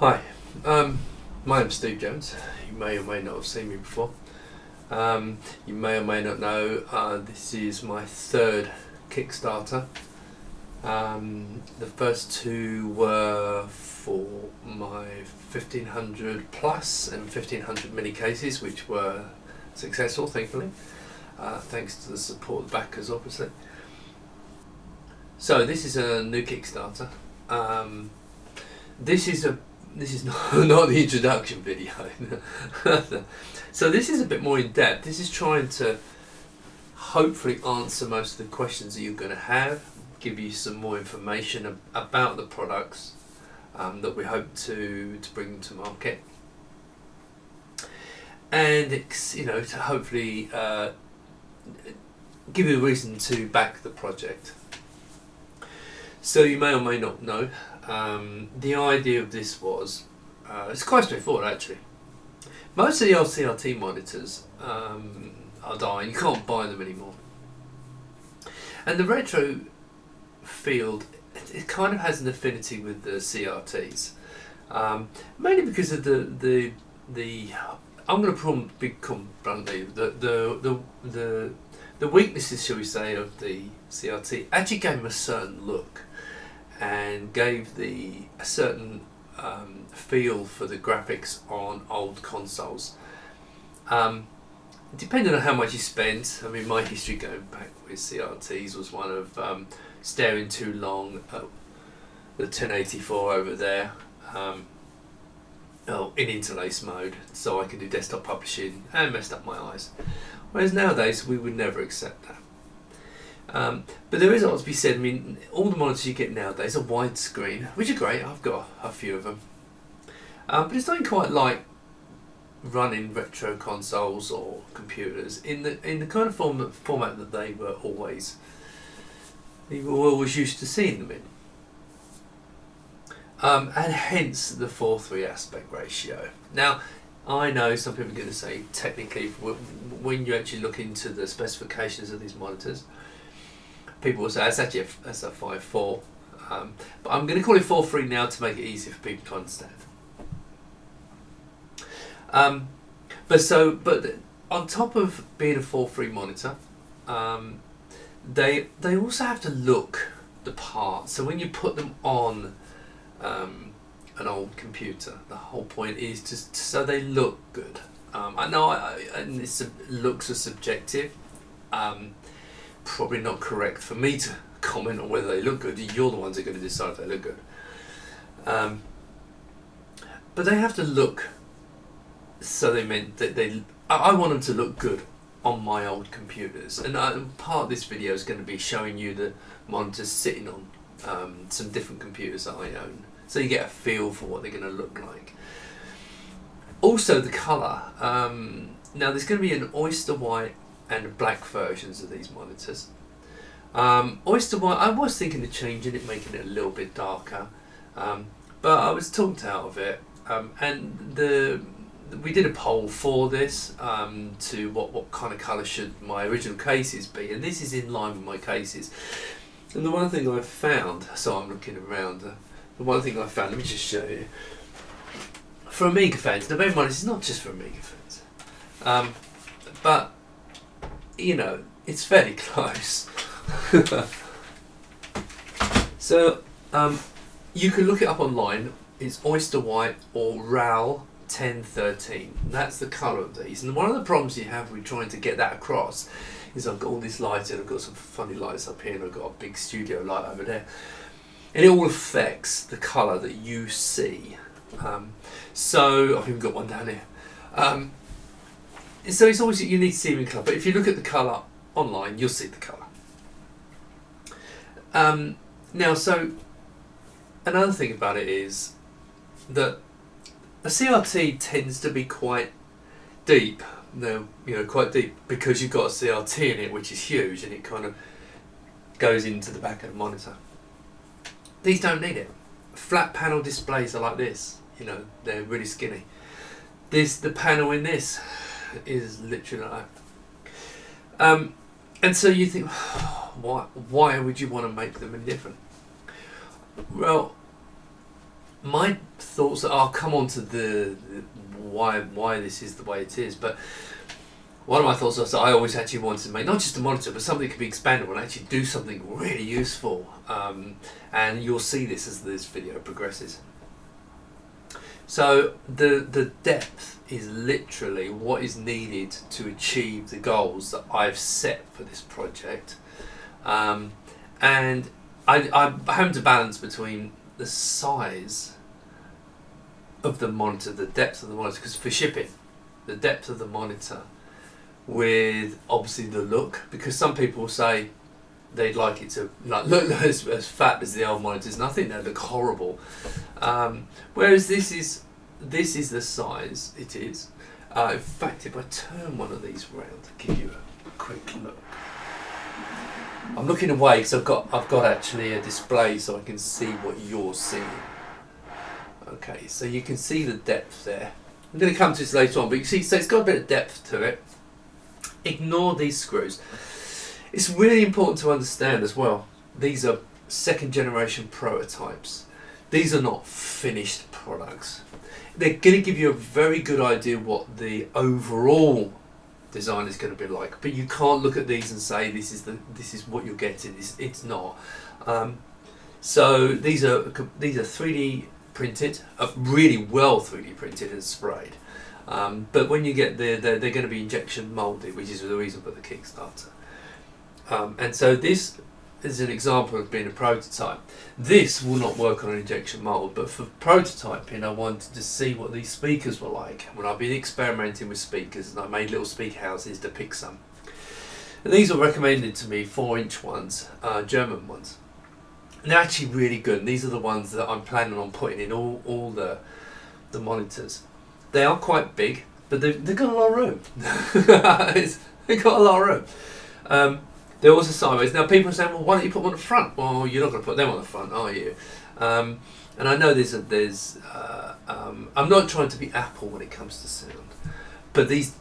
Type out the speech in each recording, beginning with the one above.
Hi, my name's Steve Jones. You may or may not have seen me before. You may or may not know this is my third Kickstarter. The first two were for my 1500 plus and 1500 mini cases, which were successful, thankfully, thanks to the support of the backers, obviously. So this is a new Kickstarter. This is not the introduction video. So this is a bit more in depth. This is trying to hopefully answer most of the questions that you're going to have, give you some more information about the products that we hope to bring to market, and to hopefully give you a reason to back the project. So you may or may not know, the idea of this was, it's quite straightforward actually. Most of the old CRT monitors are dying, you can't buy them anymore. And the retro field, it kind of has an affinity with the CRTs, mainly because of the I'm going to put bluntly, the weaknesses, shall we say, of the CRT actually gave them a certain look and gave a certain feel for the graphics on old consoles. Depending on how much you spent, I mean, my history going back with CRTs was one of staring too long at the 1084 over there, in interlace mode, so I could do desktop publishing, and messed up my eyes. Whereas nowadays we would never accept that. But there is a lot to be said. I mean, all the monitors you get nowadays are widescreen, which are great. I've got a few of them, but it's not quite like running retro consoles or computers in the kind of format that they were always used to seeing them in. And hence the 4:3 aspect ratio. Now, I know some people are going to say, technically, when you actually look into the specifications of these monitors, people will say that's actually a 5:4, but I'm going to call it 4:3 now to make it easier for people to understand. But on top of being a 4:3 monitor, they also have to look the part. So when you put them on an old computer, the whole point is just so they look good. I know, and looks are subjective. Probably not correct for me to comment on whether they look good. You're the ones that are going to decide if they look good. But they have to look. So they meant that I want them to look good on my old computers, and part of this video is going to be showing you the monitors sitting on some different computers that I own, so you get a feel for what they're going to look like. Also the colour. Now there's going to be an oyster white and black versions of these monitors. Oyster white, I was thinking of changing it, making it a little bit darker, but I was talked out of it, and we did a poll for this, to what kind of colour should my original cases be, and this is in line with my cases. And the one thing I found, so I'm looking around, the one thing I found, let me just show you, for Amiga fans, now bear in mind this is not just for Amiga fans, but it's fairly close. So you can look it up online. It's oyster white or RAL 1013. That's the colour of these. And one of the problems you have with trying to get that across is I've got all this lighting, I've got some funny lights up here, and I've got a big studio light over there, and it all affects the colour that you see. So I've even got one down here. So it's always, you need to see them in colour, but if you look at the colour online, you'll see the colour. Now, so another thing about it is that a CRT tends to be quite deep. Now, quite deep because you've got a CRT in it, which is huge, and it kind of goes into the back of the monitor. These don't need it. Flat panel displays are like this. They're really skinny. The panel in this is literally like that. And so you think, why would you want to make them any different? Well, my thoughts. I'll come on to the why this is the way it is, but one of my thoughts was that I always actually wanted to make not just a monitor, but something that could be expandable and actually do something really useful. And you'll see this as this video progresses. So the depth is literally what is needed to achieve the goals that I've set for this project. And I'm having to balance between the size of the monitor, the depth of the monitor, because for shipping, the depth of the monitor with obviously the look, because some people say they'd like it to look as fat as the old monitors, and I think they look horrible. Whereas this is the size it is. In fact, if I turn one of these round to give you a quick look, I'm looking away because I've got actually a display so I can see what you're seeing. Okay, so you can see the depth there. I'm going to come to this later on, but you see, so it's got a bit of depth to it. Ignore these screws. It's really important to understand as well, these are second generation prototypes. These are not finished products. They're going to give you a very good idea what the overall design is going to be like, but you can't look at these and say this is what you're getting. It's not. So these are 3D printed, really well 3D printed and sprayed. But when you get there, they're going to be injection moulded, which is the reason for the Kickstarter. And so this is an example of being a prototype. This will not work on an injection mould, but for prototyping I wanted to see what these speakers were like. When I've been experimenting with speakers, and I made little speaker houses to pick some. And these were recommended to me, 4-inch ones, German ones. And they're actually really good, and these are the ones that I'm planning on putting in all the monitors. They are quite big, but they've got a lot of room. They've got a lot of room. They're also sideways. Now people are saying, well, why don't you put them on the front? Well, you're not going to put them on the front, are you? And I know I'm not trying to be Apple when it comes to sound, but these,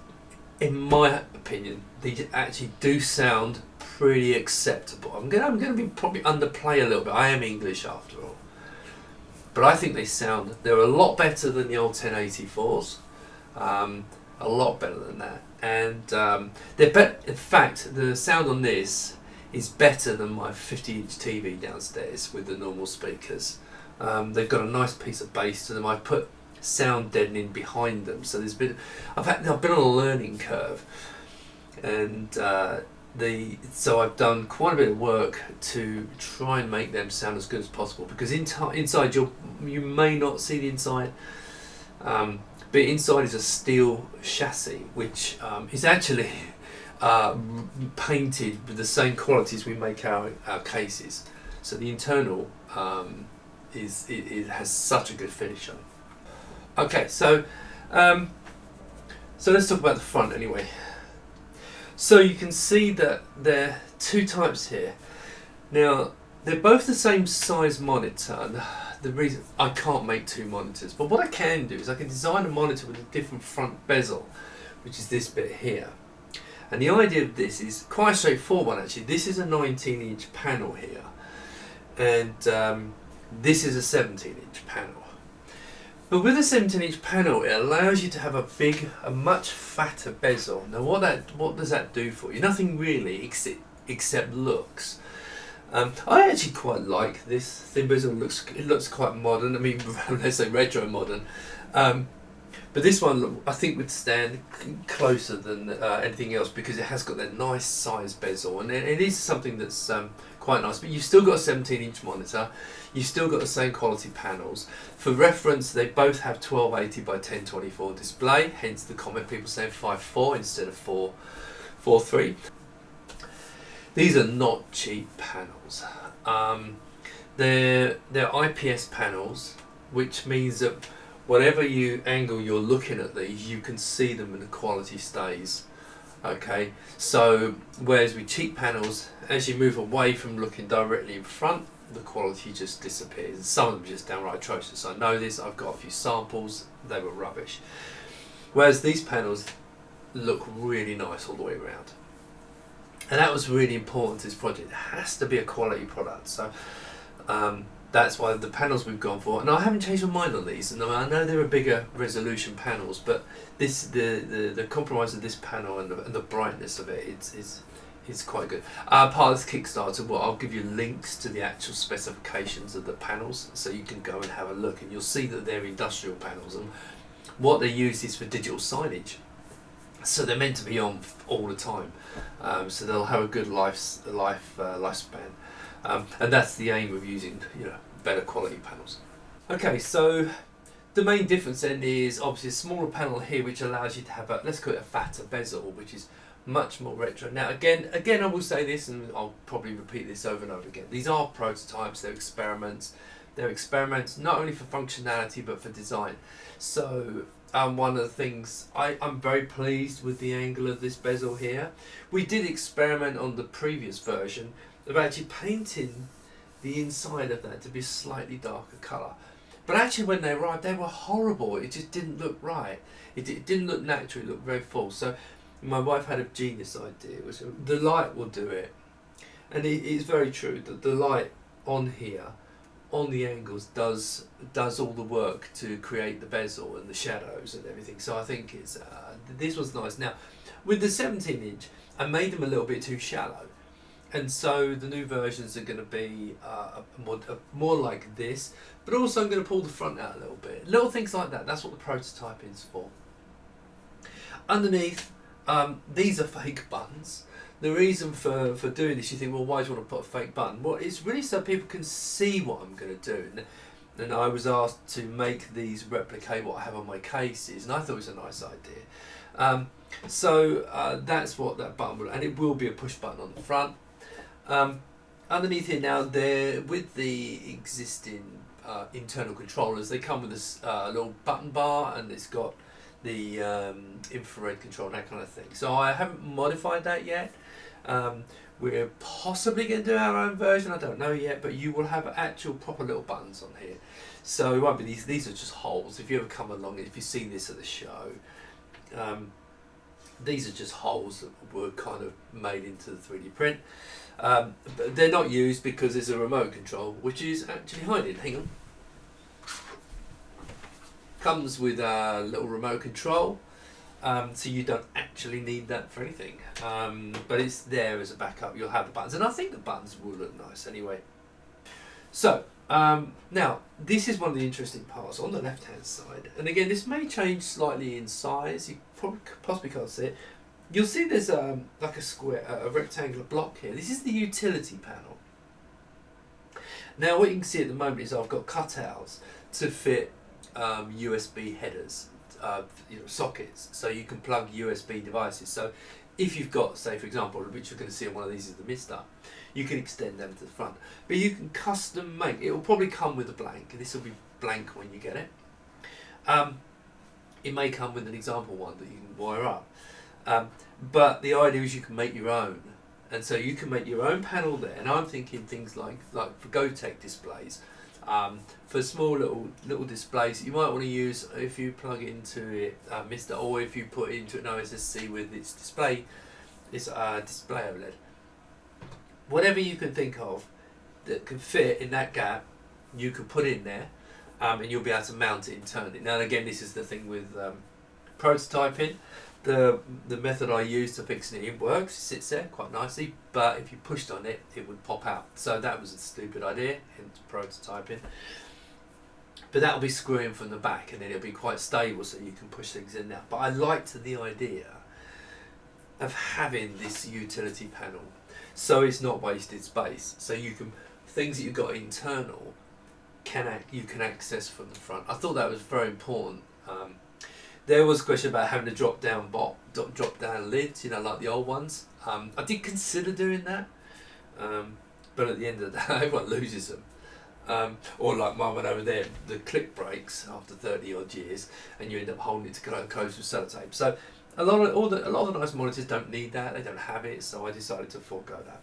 in my opinion, these actually do sound pretty acceptable. I'm going to be probably underplay a little bit. I am English after all. But I think they're a lot better than the old 1084s, a lot better than that, and in fact, the sound on this is better than my 50-inch TV downstairs with the normal speakers. They've got a nice piece of bass to them. I put sound deadening behind them, so I've been on a learning curve, and so I've done quite a bit of work to try and make them sound as good as possible, because inside you may not see the inside, but inside is a steel chassis which is actually painted with the same qualities we make our cases. So the internal it has such a good finish on. Okay, so let's talk about the front anyway. So you can see that there are two types here. Now, they're both the same size monitor. The reason I can't make two monitors, but what I can do is I can design a monitor with a different front bezel, which is this bit here. And the idea of this is quite a straightforward one actually. This is a 19-inch panel here, and this is a 17-inch panel. But with a 17-inch panel, it allows you to have a much fatter bezel. Now, what does that do for you? Nothing really, except looks. I actually quite like this thin bezel. It looks quite modern. I mean, let's say retro modern. But this one, I think, would stand closer than anything else because it has got that nice size bezel, and it is something that's quite nice. But you've still got a 17-inch monitor. You've still got the same quality panels. For reference, they both have 1280 by 1024 display. Hence the comment people saying 5.4 instead of 4.3. These are not cheap panels. They're IPS panels, which means that whatever angle you're looking at these, you can see them and the quality stays. Okay, so whereas with cheap panels, as you move away from looking directly in front, the quality just disappears. And some of them are just downright atrocious. I know this, I've got a few samples, they were rubbish. Whereas these panels look really nice all the way around. And that was really important to this project. It has to be a quality product. So that's why the panels we've gone for, and I haven't changed my mind on these. And I know there are bigger resolution panels, but this the compromise of this panel and the brightness of it is quite good. Part of this Kickstarter, well, I'll give you links to the actual specifications of the panels, so you can go and have a look, and you'll see that they're industrial panels, and what they use is for digital signage. So they're meant to be on all the time, so they'll have a good lifespan, and that's the aim of using better quality panels. Okay, so the main difference then is obviously a smaller panel here, which allows you to have let's call it a fatter bezel, which is much more retro. Now again, I will say this, and I'll probably repeat this over and over again. These are prototypes. They're experiments. They're experiments not only for functionality but for design. So one of the things I'm very pleased with the angle of this bezel here. We did experiment on the previous version of actually painting the inside of that to be a slightly darker colour. But actually when they arrived, they were horrible. It just didn't look right. It didn't look natural. It looked very false. So my wife had a genius idea, which the light will do it. And it's very true that the light on here, on the angles, does all the work to create the bezel and the shadows and everything. So I think this was nice. Now, with the 17-inch, I made them a little bit too shallow. And so the new versions are going to be more like this, but also I'm going to pull the front out a little bit. Little things like that, that's what the prototyping is for. Underneath, these are fake buttons. The reason for doing this, you think, well, why do you want to put a fake button? Well, it's really so people can see what I'm going to do. And I was asked to make these replicate what I have on my cases, and I thought it was a nice idea. So that's what that button will, and it will be a push button on the front. Underneath here now, there with the existing internal controllers, they come with this little button bar, and it's got the infrared control and that kind of thing. So I haven't modified that yet. We're possibly going to do our own version, I don't know yet, but you will have actual proper little buttons on here. So it won't be these are just holes. If you ever come along, if you've seen this at the show, these are just holes that were kind of made into the 3D print. But they're not used because there's a remote control, which is actually hiding. Hang on. Comes with a little remote control, so you don't actually need that for anything. But it's there as a backup. You'll have the buttons, and I think the buttons will look nice anyway. So now this is one of the interesting parts on the left-hand side, and again this may change slightly in size. You probably possibly can't see it. You'll see there's like a square, a rectangular block here. This is the utility panel. Now what you can see at the moment is I've got cutouts to fit USB headers, sockets, so you can plug USB devices. So if you've got, say for example, which you're going to see on one of these is the MiSter, you can extend them to the front. But you can custom make, it will probably come with a blank, this will be blank when you get it. It may come with an example one that you can wire up. But the idea is you can make your own, and so you can make your own panel there. And I'm thinking things like for GoTech displays, for small little displays you might want to use if you plug into it MiSter, or if you put into an OSSC with its display OLED. Whatever you can think of that can fit in that gap, you can put in there, and you'll be able to mount it internally. Now again, this is the thing with prototyping. The method I use to fixing it in works, it sits there quite nicely, but if you pushed on it, it would pop out. So that was a stupid idea, hence prototyping. But that'll be screwing from the back, and then it'll be quite stable so you can push things in now. But I liked the idea of having this utility panel, so it's not wasted space. So you can, things that you've got internal, you can access from the front. I thought that was very important. There was a question about having a drop down lids, like the old ones. I did consider doing that, but at the end of the day, everyone loses them. Or like my one over there, the clip breaks after 30 odd years, and you end up holding it to close with sellotape. So a lot of the nice monitors don't need that; they don't have it. So I decided to forego that.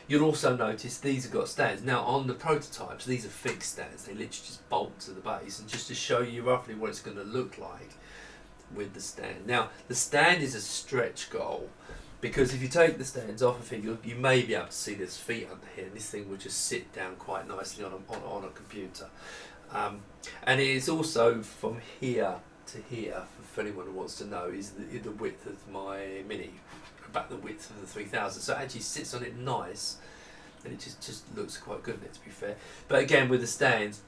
You'll also notice these have got stands. Now on the prototypes, these are fixed stands. They literally just bolt to the base, and just to show you roughly what it's going to look like with the stand. Now the stand is a stretch goal, because if you take the stands off of it, you may be able to see there's feet under here, and this thing will just sit down quite nicely on a computer. And it is also from here to here, for anyone who wants to know, is the width of my Mini, about the width of the 3000. So it actually sits on it nice, and it just looks quite good in it, to be fair. But again, with the stands,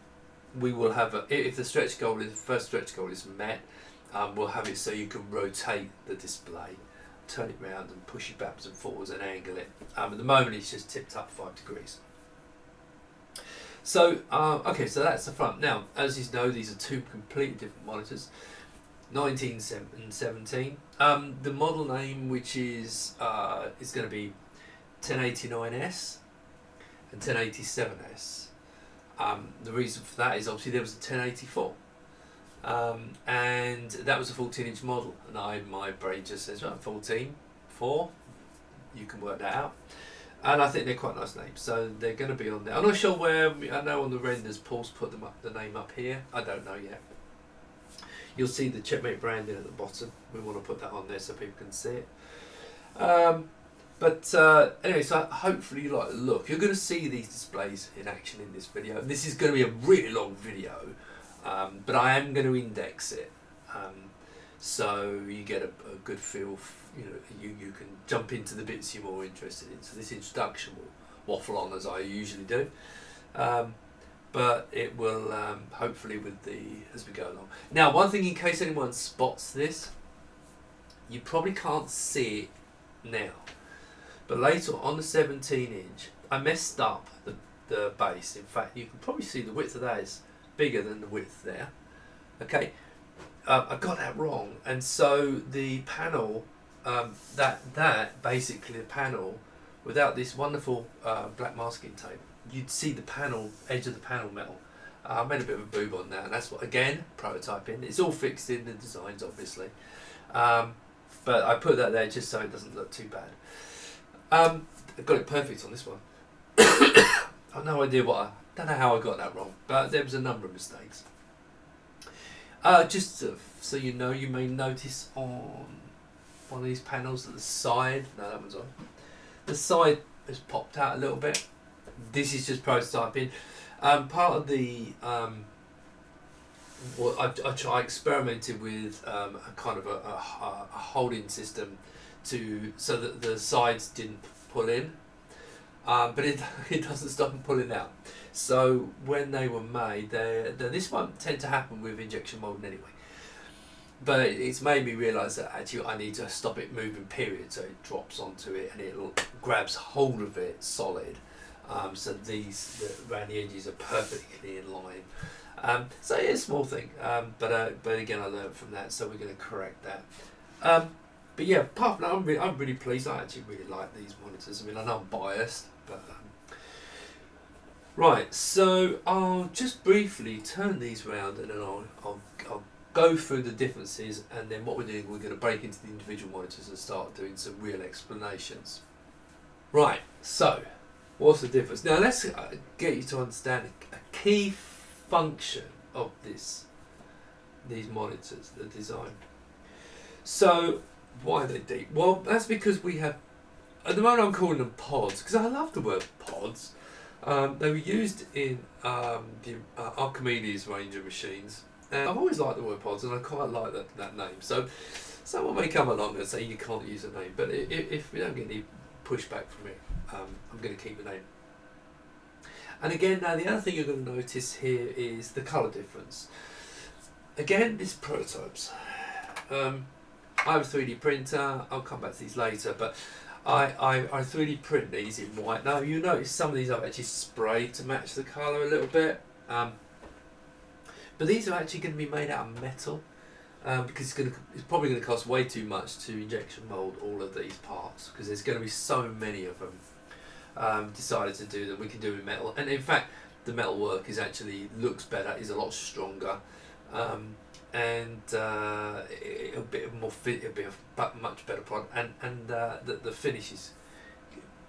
we will have if the first stretch goal is met, we'll have it so you can rotate the display, turn it round and push it backwards and forwards and angle it. At the moment it's just tipped up 5 degrees. So okay, so that's the front. Now, as you know, these are two completely different monitors, 19 and 17. The model name, which is going to be 1089S and 1087S. The reason for that is obviously there was a 1084. And that was a 14-inch model, and my brain just says, well, 14.4, you can work that out. And I think they're quite nice names, so they're going to be on there. I'm not sure where. I know on the renders, Paul's put the name up here. I don't know yet. You'll see the Checkmate branding at the bottom. We want to put that on there so people can see it. But anyway, so hopefully you like the look. You're going to see these displays in action in this video. And this is going to be a really long video, but I am going to index it, so you get a good feel. You can jump into the bits you're more interested in. So this introduction will waffle on as I usually do, but it will hopefully as we go along. Now, one thing in case anyone spots this, you probably can't see it now, but later on the 17-inch, I messed up the base. In fact, you can probably see the width of that is bigger than the width there. Okay, I got that wrong, and so the panel, that basically the panel, without this wonderful black masking tape, you'd see the panel, edge of the panel metal. I made a bit of a boob on that, and that's what, again, prototyping. It's all fixed in the designs, obviously, but I put that there just so it doesn't look too bad. I got it perfect on this one. I've no idea don't know how I got that wrong, but there was a number of mistakes. Just so you know, you may notice on one of these panels at the side, no, that one's on, the side has popped out a little bit. This is just prototyping. Part of the I experimented with a kind of a holding system so that the sides didn't pull in, but it doesn't stop them pulling out. So when they were made, this won't tend to happen with injection molding anyway, but it's made me realise that actually I need to stop it moving, period, so it drops onto it and it grabs hold of it solid, so these around the edges are perfectly in line. So it's a small thing, but again I learned from that, so we're going to correct that. But yeah, apart from that, I'm really pleased. I actually really like these monitors. I mean, I know I'm biased, but right. So I'll just briefly turn these round, and then I'll go through the differences, and then what we're doing, we're going to break into the individual monitors and start doing some real explanations. Right. So what's the difference? Now let's get you to understand a key function of these monitors, the design. So why are they deep? Well, that's because we have, at the moment I'm calling them pods, because I love the word pods. They were used in the Archimedes range of machines. And I've always liked the word pods, and I quite like that name. So someone may come along and say you can't use a name, but if we don't get any pushback from it, I'm going to keep the name. And again, now the other thing you're going to notice here is the colour difference. Again, this prototypes. I have a 3D printer. I'll come back to these later, but I 3D print these in white. Now you notice some of these I've actually sprayed to match the colour a little bit, but these are actually going to be made out of metal, because it's probably going to cost way too much to injection mould all of these parts, because there's going to be so many of them. Decided to do them. We can do in metal, and in fact the metal work looks better, is a lot stronger. And it'll be more fit. It'll be a much better product, and the finishes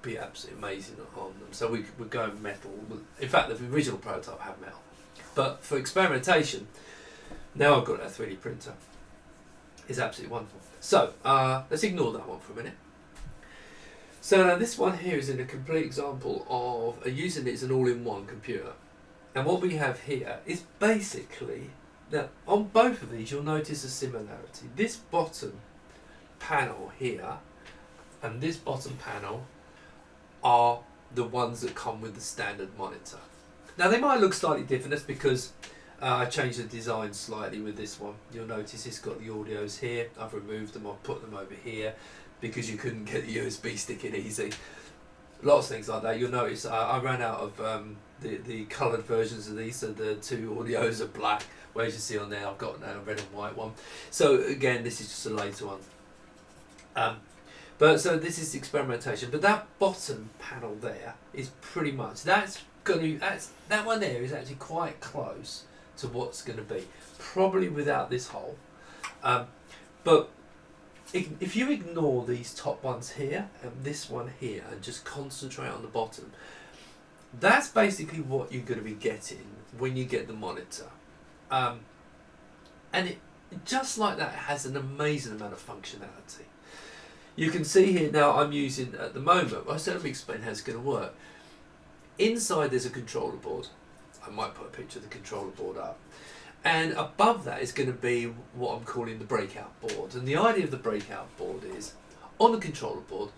be absolutely amazing on them. So we're going metal. In fact, the original prototype had metal, but for experimentation, now I've got a 3D printer. It's absolutely wonderful. So let's ignore that one for a minute. So now this one here is in a complete example of using it as an all-in-one computer. And what we have here is basically, now on both of these you'll notice a similarity. This bottom panel here and this bottom panel are the ones that come with the standard monitor. Now they might look slightly different, that's because I changed the design slightly with this one. You'll notice it's got the audios here, I've removed them, I've put them over here because you couldn't get the USB stick in easy. Lots of things like that. You'll notice I ran out of the coloured versions of these, so the two audios are black, whereas you see on there I've got a red and white one. So again, this is just a later one. But so this is experimentation. But that bottom panel there is pretty much, that one there is actually quite close to what's going to be, probably without this hole. But if you ignore these top ones here and this one here and just concentrate on the bottom, that's basically what you're going to be getting when you get the monitor. And it just like that, it has an amazing amount of functionality. You can see here now I'm using at the moment, well, so let me explain how it's going to work. Inside there's a controller board. I might put a picture of the controller board up. And above that is going to be what I'm calling the breakout board. And the idea of the breakout board is, on the controller board,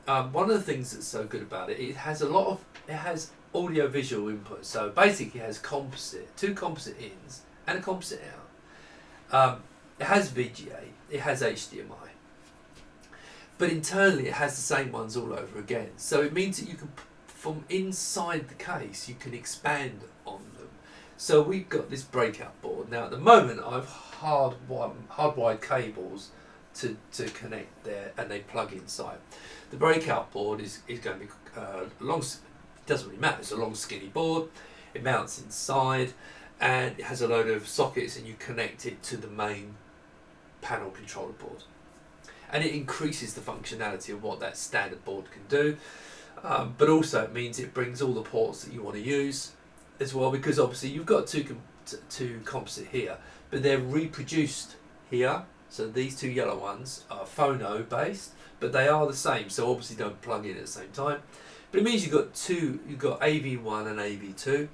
one of the things that's so good about it, it has audio visual input. So basically it has two composite ins and a composite out. It has VGA, it has HDMI. But internally it has the same ones all over again. So it means that you can, from inside the case, you can expand on them. So we've got this breakout board. Now at the moment I've hardwired cables to connect there, and they plug inside. The breakout board is going to be long, doesn't really matter, it's a long skinny board. It mounts inside and it has a load of sockets, and you connect it to the main panel controller board. And it increases the functionality of what that standard board can do, but also it means it brings all the ports that you want to use as well, because obviously you've got two composite here, but they're reproduced here. So these two yellow ones are phono based, but they are the same, so obviously don't plug in at the same time. But it means you've got AV1 and AV2.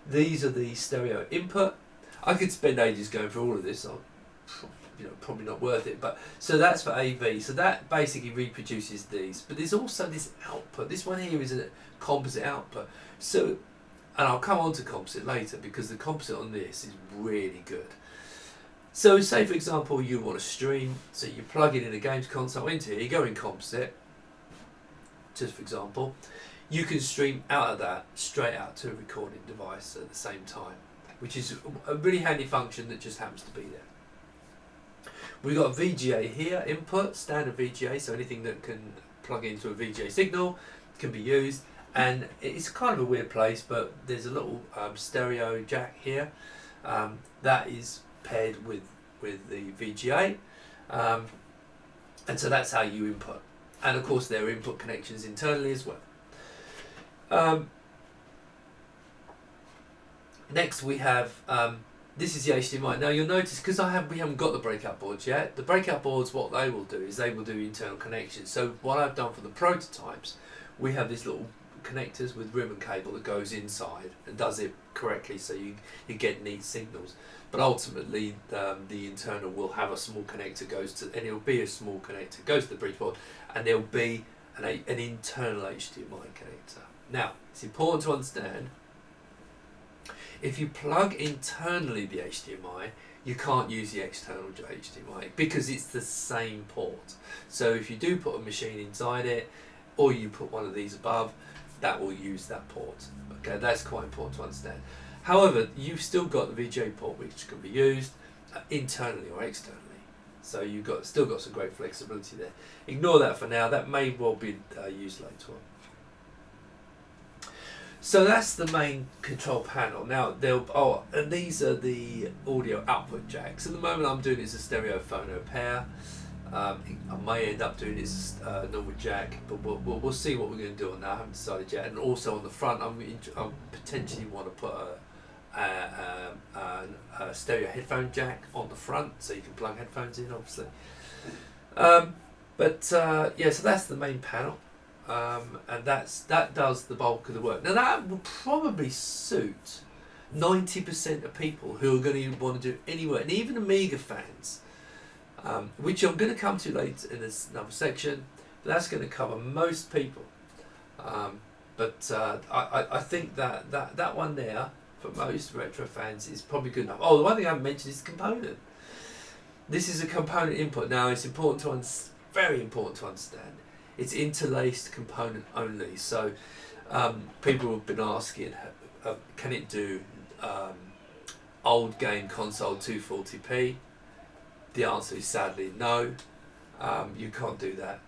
These are the stereo input. I could spend ages going through all of this. Probably not worth it, but so that's for AV. So that basically reproduces these. But there's also this output. This one here is a composite output. So, and I'll come on to composite later, because the composite on this is really good. So say for example you want to stream, so you plug it in a games console into here, you go in composite, just for example, you can stream out of that straight out to a recording device at the same time, which is a really handy function that just happens to be there. We've got VGA here, input, standard VGA, so anything that can plug into a VGA signal can be used. And it's kind of a weird place, but there's a little stereo jack here that is paired with the VGA. And so that's how you input. And of course there are input connections internally as well. Next we have this is the HDMI. Now you'll notice, because we haven't got the breakout boards yet, the breakout boards, what they will do is they will do internal connections. So what I've done for the prototypes, we have these little connectors with ribbon cable that goes inside and does it correctly, so you get neat signals. But ultimately the internal will have a small connector and it'll be a small connector goes to the bridge board, and there'll be an internal HDMI connector. Now it's important to understand, if you plug internally the HDMI, you can't use the external HDMI because it's the same port. So if you do put a machine inside it, or you put one of these above, that will use that port. Okay, that's quite important to understand. However, you've still got the VGA port, which can be used internally or externally. So you've still got some great flexibility there. Ignore that for now. That may well be used later on. So that's the main control panel. Now and these are the audio output jacks. At the moment I'm doing it as a stereo phono pair. I may end up doing it as a normal jack, but we'll see what we're going to do on that. I haven't decided yet. And also on the front, I potentially want to put a stereo headphone jack on the front, so you can plug headphones in, obviously. Yeah, so that's the main panel. and that does the bulk of the work. Now that will probably suit 90% of people who are going to want to do any work, and even Amiga fans, which I'm going to come to later in this another section. That's going to cover most people, but I think that one there for most retro fans is probably good enough. Oh, the one thing I haven't mentioned is the component. This is a component input. Now it's important to very important to understand. It's interlaced component only. So people have been asking, can it do old game console 240p? The answer is sadly no. You can't do that,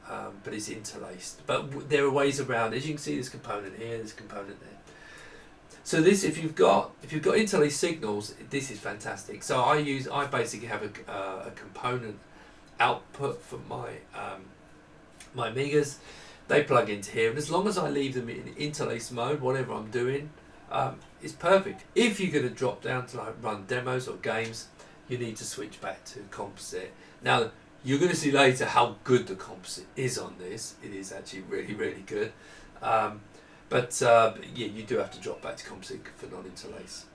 but it's interlaced. But there are ways around. As you can see, there's a component here, there's a component there. So this, if you've got interlaced signals, this is fantastic. So I basically have a component output for my my Amigas. They plug into here, and as long as I leave them in interlaced mode, whatever I'm doing, it's perfect. If you're going to drop down to like run demos or games, you need to switch back to composite. Now you're going to see later how good the composite is on this. It is actually really, really good. But yeah, you do have to drop back to composite for non-interlace.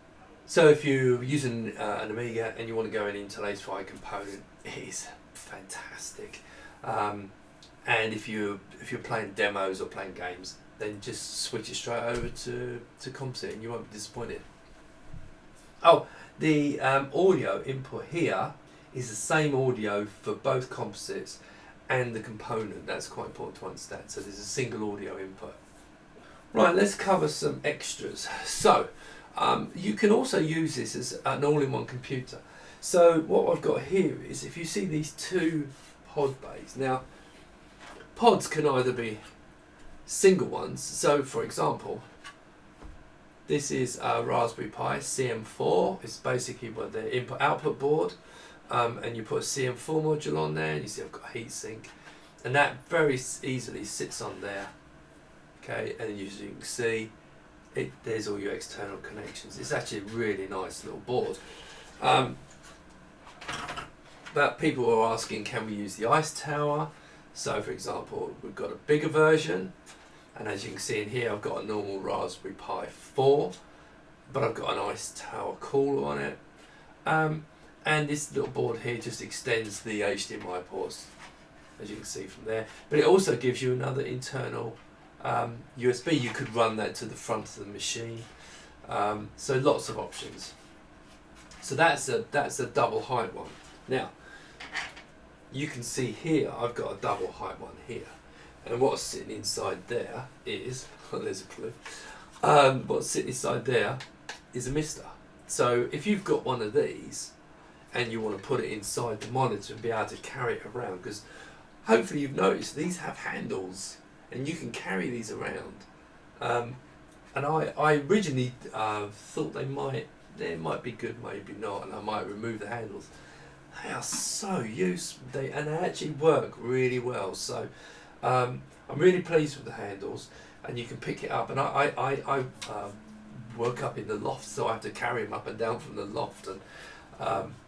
So if you're using an Amiga and you want to go and interlace via component, it is fantastic. And if you're playing demos or playing games, then just switch it straight over to composite and you won't be disappointed. Oh, the audio input here is the same audio for both composites and the component. That's quite important to understand. So there's a single audio input. Right, let's cover some extras. So you can also use this as an all-in-one computer. So what I've got here is, if you see these two pod bays. Now pods can either be single ones. So for example, this is a Raspberry Pi CM4. It's basically what the input-output board. And you put a CM4 module on there, and you see I've got a heatsink, and that very easily sits on there. Okay, and as you can see, there's all your external connections. It's actually a really nice little board. But people are asking, can we use the Ice Tower? So for example, we've got a bigger version, and as you can see in here, I've got a normal Raspberry Pi 4, but I've got an Ice Tower cooler on it. And this little board here just extends the HDMI ports, as you can see from there. But it also gives you another internal USB. You could run that to the front of the machine. So lots of options. So that's a double height one. Now you can see here I've got a double height one here, and what's sitting inside there is there's a clue. What's sitting inside there is a MiSter. So if you've got one of these and you want to put it inside the monitor and be able to carry it around, because hopefully you've noticed these have handles and you can carry these around. And I originally thought they might be good, maybe not, and I might remove the handles. They are so useful, and they actually work really well. So I'm really pleased with the handles, and you can pick it up. And I work up in the loft, so I have to carry them up and down from the loft, and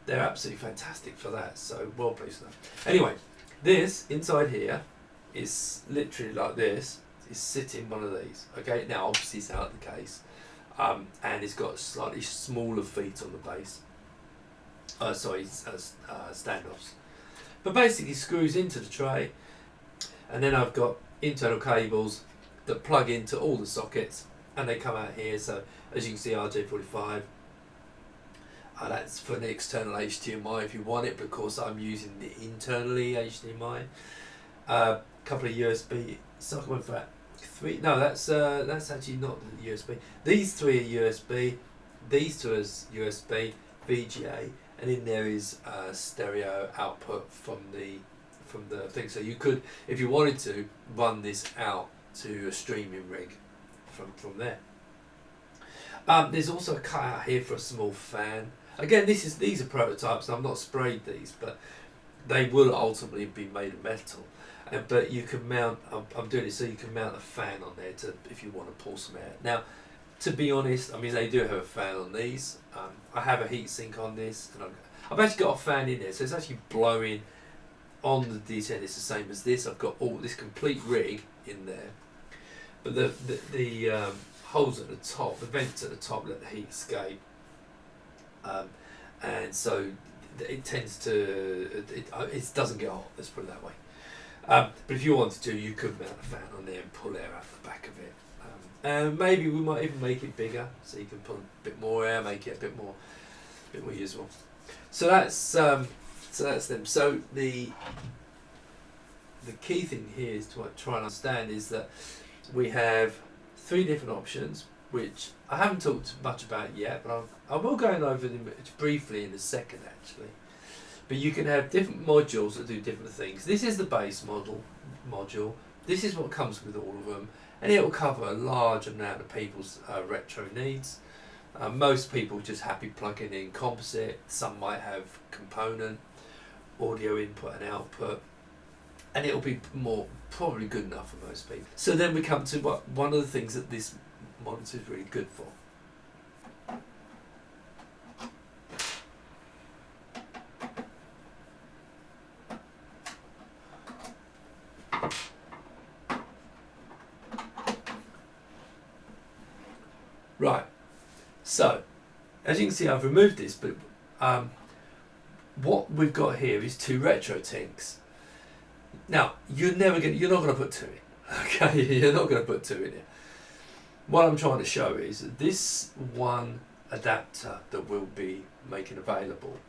they're absolutely fantastic for that. So well pleased with that. Anyway, this inside here is literally like this. It's sitting one of these. Okay, now obviously it's out of the case, and it's got slightly smaller feet on the base. Standoffs. But basically screws into the tray, and then I've got internal cables that plug into all the sockets, and they come out here. So as you can see, RJ45. That's for an external HDMI if you want it, but of course I'm using the internally HDMI. Couple of USB socket for that. No, that's actually not the USB. These three are USB. These two are USB, VGA, and in there is stereo output from the thing. So you could, if you wanted to, run this out to a streaming rig from there. There's also a cutout here for a small fan. Again, these are prototypes, and I've not sprayed these, but they will ultimately be made of metal. But you can mount, I'm doing it so you can mount a fan on there if you want to pull some air. Now, to be honest, I mean, they do have a fan on these. I have a heatsink on this, and I've actually got a fan in there, so it's actually blowing on the D10. It's the same as this. I've got all this complete rig in there, but the holes at the top, the vents at the top let the heat escape, and so it tends to it doesn't get hot. Let's put it that way. But if you wanted to, you could mount a fan on there and pull air out the back of it. And maybe we might even make it bigger, so you can pull a bit more air, make it a bit more usable. So that's them. So the key thing here is to try and understand is that we have 3 different options, which I haven't talked much about yet, but I will go over them briefly in a second actually. But you can have different modules that do different things. This is the base module. This is what comes with all of them, and it will cover a large amount of people's retro needs. Most people just happy plugging in composite. Some might have component, audio input and output, and it'll be probably good enough for most people. So then we come to one of the things that this monitor is really good for. Right, so as you can see, I've removed this, but what we've got here is 2 retro Tinks. Now you're not going to put 2 in, okay? You're not going to put 2 in here. What I'm trying to show is that this one adapter that we'll be making available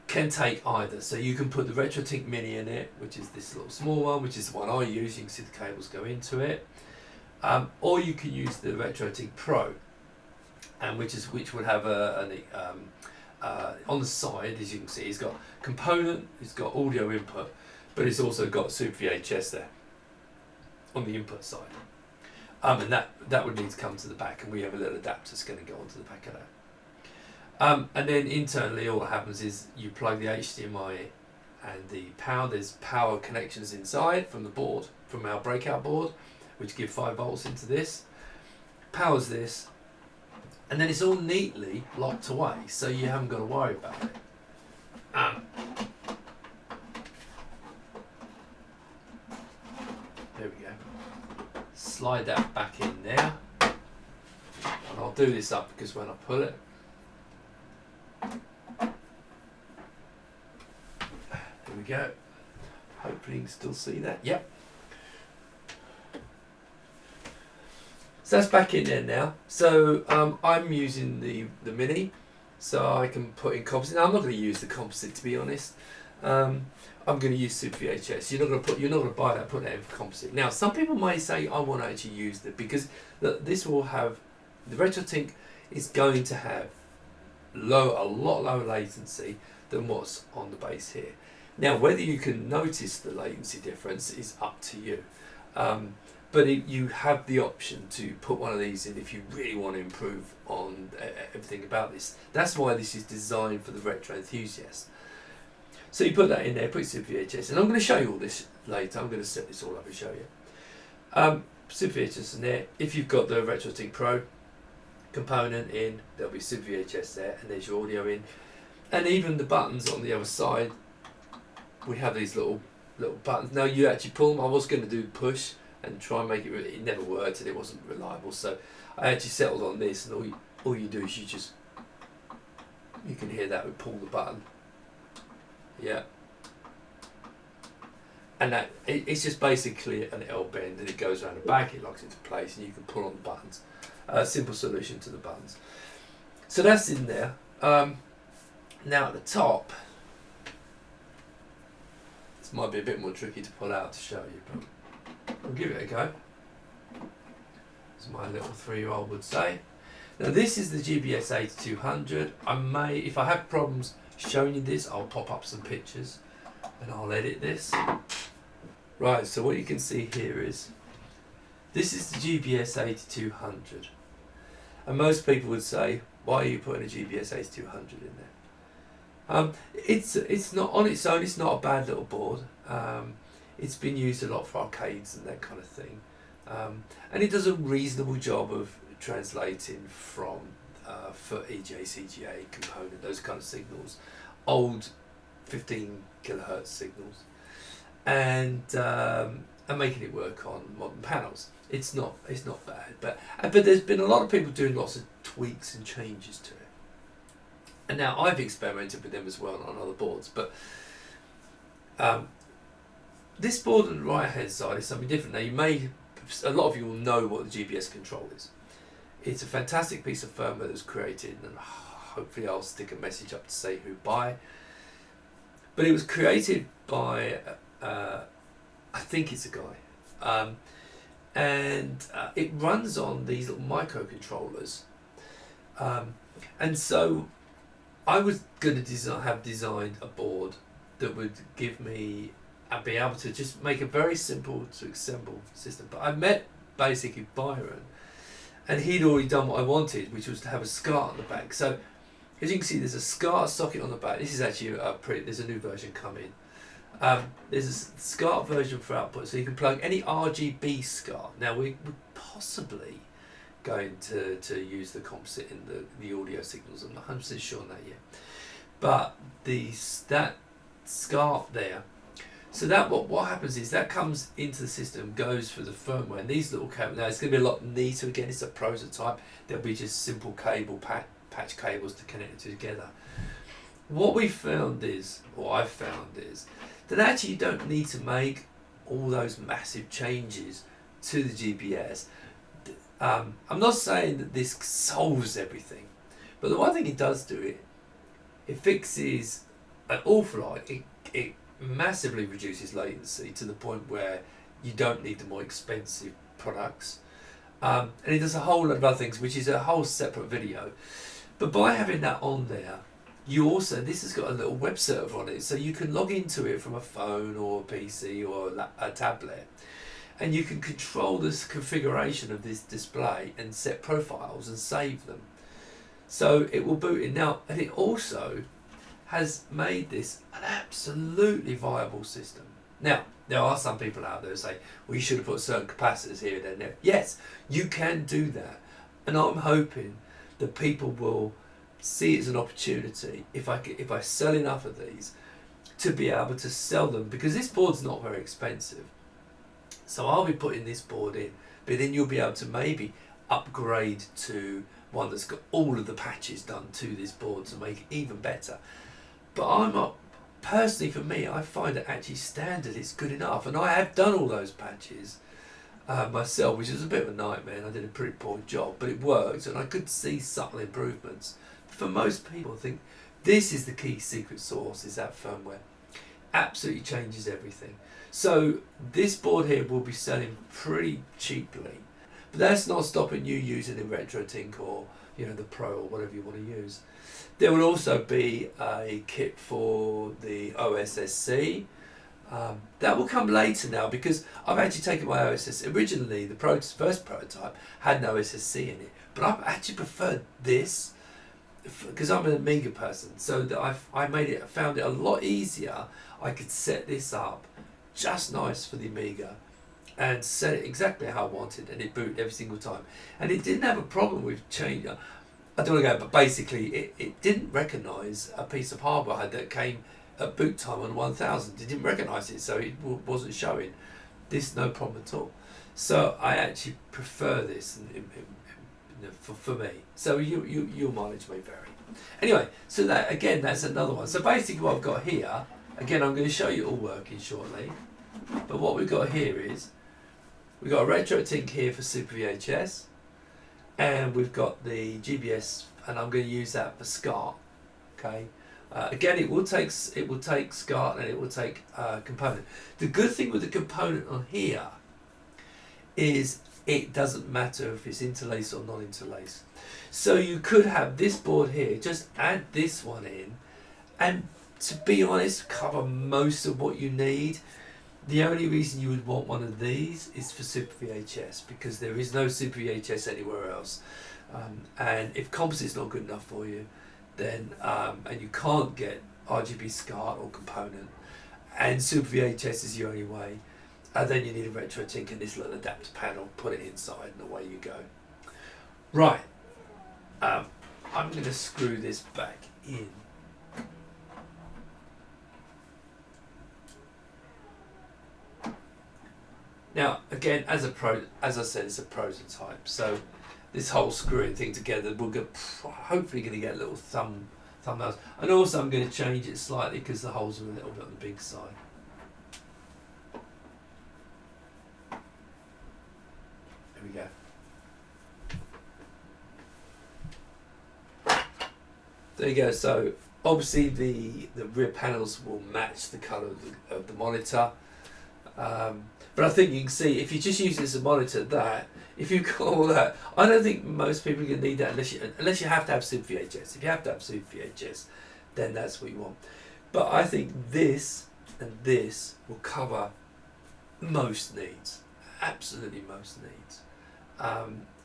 can take either. So you can put the retro Tink Mini in it, which is this little small one, which is the one I use. You can see the cables go into it. Or you can use the Retro Tink Pro, and which would have on the side, as you can see, it's got component, it's got audio input, but it's also got Super VHS there on the input side, and that would need to come to the back, and we have a little adapter that's going to go onto the back of that. And then internally, all that happens is you plug the HDMI and the power. There's power connections inside from the board, from our breakout board, which give 5 volts into this, powers this, and then it's all neatly locked away, so you haven't got to worry about it. There we go. Slide that back in there, and I'll do this up because when I pull it, there we go. Hopefully you can still see that. Yep. So that's back in there now. So I'm using the Mini, so I can put in composite. Now I'm not going to use the composite, to be honest. I'm going to use Super VHS. You're not going to buy that, put that in for composite. Now some people may say I want to actually use it because this will have, the Retro Tink is going to have a lot lower latency than what's on the base here. Now whether you can notice the latency difference is up to you. But you have the option to put one of these in if you really want to improve on everything about this. That's why this is designed for the retro enthusiast. So you put that in there, put Super VHS, and I'm going to show you all this later. I'm going to set this all up and show you. Super VHS in there. If you've got the Retro Tink Pro component in, there'll be Super VHS there, and there's your audio in. And even the buttons on the other side, we have these little buttons. Now you actually pull them. I was going to do push and try and make it never worked, and it wasn't reliable, so I actually settled on this, and all you do is you can hear that, we pull the button, yeah, and it's just basically an L bend, and it goes around the back, it locks into place, and you can pull on the buttons. Simple solution to the buttons. So that's in there. Now at the top, this might be a bit more tricky to pull out to show you, but I'll give it a go, as my little 3-year-old would say. Now this is the GBS-8200. I may, if I have problems showing you this, I'll pop up some pictures and I'll edit this. Right, so what you can see here is, this is the GBS-8200. And most people would say, why are you putting a GBS-8200 in there? It's not, on its own, it's not a bad little board. It's been used a lot for arcades and that kind of thing, and it does a reasonable job of translating from for EJ, CGA, component, those kind of signals, old 15 kilohertz signals, and and making it work on modern panels. It's not bad, but there's been a lot of people doing lots of tweaks and changes to it. And now I've experimented with them as well on other boards, but this board on the right hand side is something different. Now a lot of you will know what the GBS-Control is. It's a fantastic piece of firmware that was created, and hopefully I'll stick a message up to say who by. But it was created by, I think it's a guy, and it runs on these little microcontrollers. And so I was going to have designed a board that would give me and be able to just make a very simple to assemble system. But I met basically Byron, and he'd already done what I wanted, which was to have a SCART on the back. So as you can see, there's a SCART socket on the back. This is actually there's a new version coming. There's a SCART version for output, so you can plug any RGB Scart. Now we're possibly going to use the composite in the audio signals. I'm not 100% sure on that yet. But that SCART there, so that what happens is that comes into the system, goes for the firmware, and these little cables. Now it's going to be a lot neater. Again, it's a prototype. There'll be just simple cable patch cables to connect it together. What we found is, or I've found is, that actually you don't need to make all those massive changes to the GBS. I'm not saying that this solves everything, but the one thing it does do, it fixes an awful lot. It massively reduces latency to the point where you don't need the more expensive products. And it does a whole lot of other things, which is a whole separate video. But by having that on there, this has got a little web server on it, so you can log into it from a phone or a PC or a tablet, and you can control this configuration of this display and set profiles and save them. So it will boot in now, and it also has made this an absolutely viable system. Now, there are some people out there who say, well, you should have put certain capacitors here and there. Yes, you can do that, and I'm hoping that people will see it as an opportunity, if I sell enough of these, to be able to sell them, because this board's not very expensive. So I'll be putting this board in, but then you'll be able to maybe upgrade to one that's got all of the patches done to this board to make it even better. But personally, for me, I find that actually standard is good enough, and I have done all those patches myself, which was a bit of a nightmare, and I did a pretty poor job, but it worked, and I could see subtle improvements. For most people, I think this is the key secret sauce, is that firmware. Absolutely changes everything. So this board here will be selling pretty cheaply, but that's not stopping you using the Retro Tink or the Pro or whatever you want to use. There will also be a kit for the OSSC. That will come later now, because I've actually taken my OSSC. Originally, the first prototype had no OSSC in it, but I've actually preferred this because I'm an Amiga person. So that I found it a lot easier. I could set this up just nice for the Amiga and set it exactly how I wanted, and it booted every single time. And it didn't have a problem with change. I don't want to go, but basically it didn't recognise a piece of hardware I had that came at boot time on 1000. It didn't recognise it, so it wasn't showing. This, no problem at all. So I actually prefer this for me. So your mileage may vary. Anyway, so that's another one. So basically what I've got here, again, I'm going to show you it all working shortly. But what we've got here is, we've got a Retro Tink here for Super VHS, and we've got the GBS, and I'm going to use that for SCART. Okay. Again, it will take SCART, and it will take component. The good thing with the component on here is it doesn't matter if it's interlaced or non-interlaced. So you could have this board here, just add this one in, and to be honest, cover most of what you need. The only reason you would want one of these is for Super VHS, because there is no Super VHS anywhere else. And if composite's not good enough for you, then and you can't get RGB Scart or component, and Super VHS is the only way, then you need a Retro Tink and this little adapter panel, put it inside, and away you go. Right, I'm going to screw this back in. Now, again, as I said, it's a prototype. So this whole screwing thing together, we're hopefully going to get little thumbnails. And also I'm going to change it slightly because the holes are a little bit on the big side. There we go. There you go. So obviously the rear panels will match the colour of the monitor. But I think you can see, if you just use it as a monitor, if you've got all that, I don't think most people are going to need that unless you have to have SVideo. If you have to have SVideo, then that's what you want. But I think this and this will cover most needs, absolutely most needs.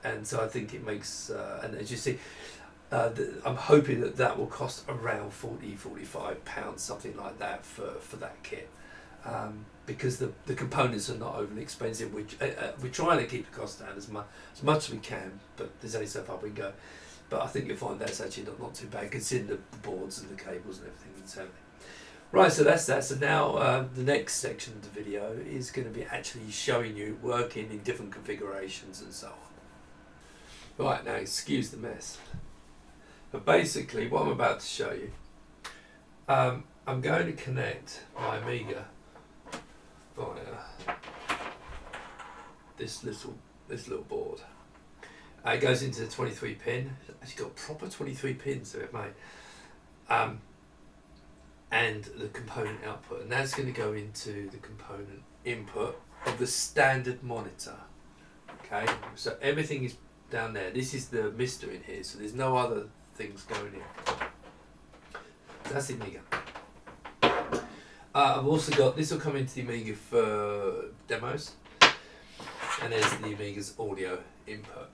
And so I think it makes, and as you see, I'm hoping that will cost around £40–45, something like that for that kit. Because the components are not overly expensive. We're trying to keep the cost down as much as we can, but there's only so far we can go. But I think you'll find that's actually not too bad, considering the boards and the cables and everything internally. Right, so that's that. So now the next section of the video is going to be actually showing you working in different configurations and so on. Right, now excuse the mess. But basically what I'm about to show you, I'm going to connect my Amiga via this little board. It goes into the 23 pin. It's got proper 23 pins to it, mate. And the component output, and that's going to go into the component input of the standard monitor. Okay, so everything is down there. This is the MiSter in here, so there's no other things going in. That's the Amiga. I've also got, this will come into the Amiga for demos, and there's the Amiga's audio input.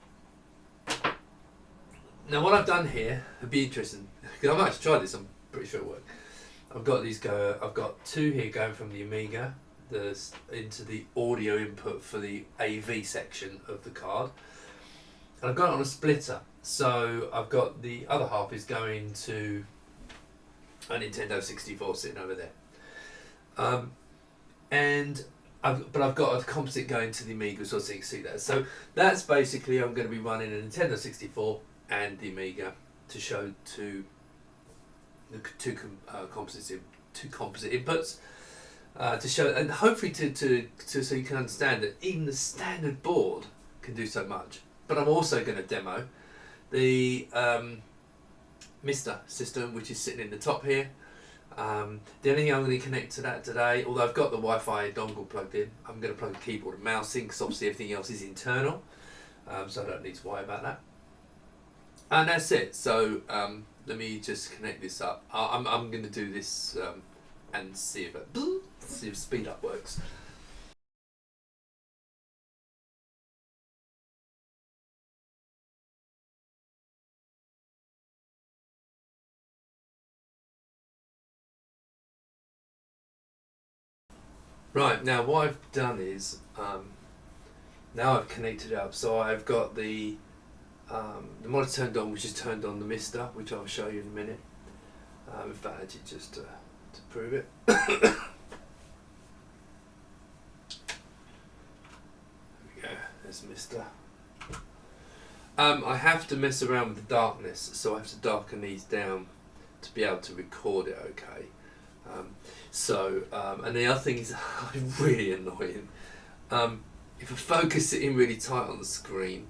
Now what I've done here would be interesting, because I've actually tried this, I'm pretty sure it worked. I've got two here going from the Amiga into the audio input for the AV section of the card, and I've got it on a splitter. So I've got the other half is going to a Nintendo 64 sitting over there. And I've got a composite going to the Amiga, so you can see that. So that's basically, I'm going to be running a Nintendo 64 and the Amiga to show two composite inputs, to show, and hopefully to so you can understand that even the standard board can do so much. But I'm also going to demo the MiSter system, which is sitting in the top here. The only thing I'm going to connect to that today, although I've got the Wi-Fi dongle plugged in, I'm going to plug the keyboard and mouse in, because obviously everything else is internal, so I don't need to worry about that. And that's it. So let me just connect this up. I'm going to do this and see if speed up works. Right, now what I've done is, now I've connected it up, so I've got the monitor turned on, which is turned on the MiSter, which I'll show you in a minute. In fact, actually just to prove it. There we go, there's MiSter. I have to mess around with the darkness, so I have to darken these down to be able to record it okay. And the other thing is really annoying. If I focus it in really tight on the screen,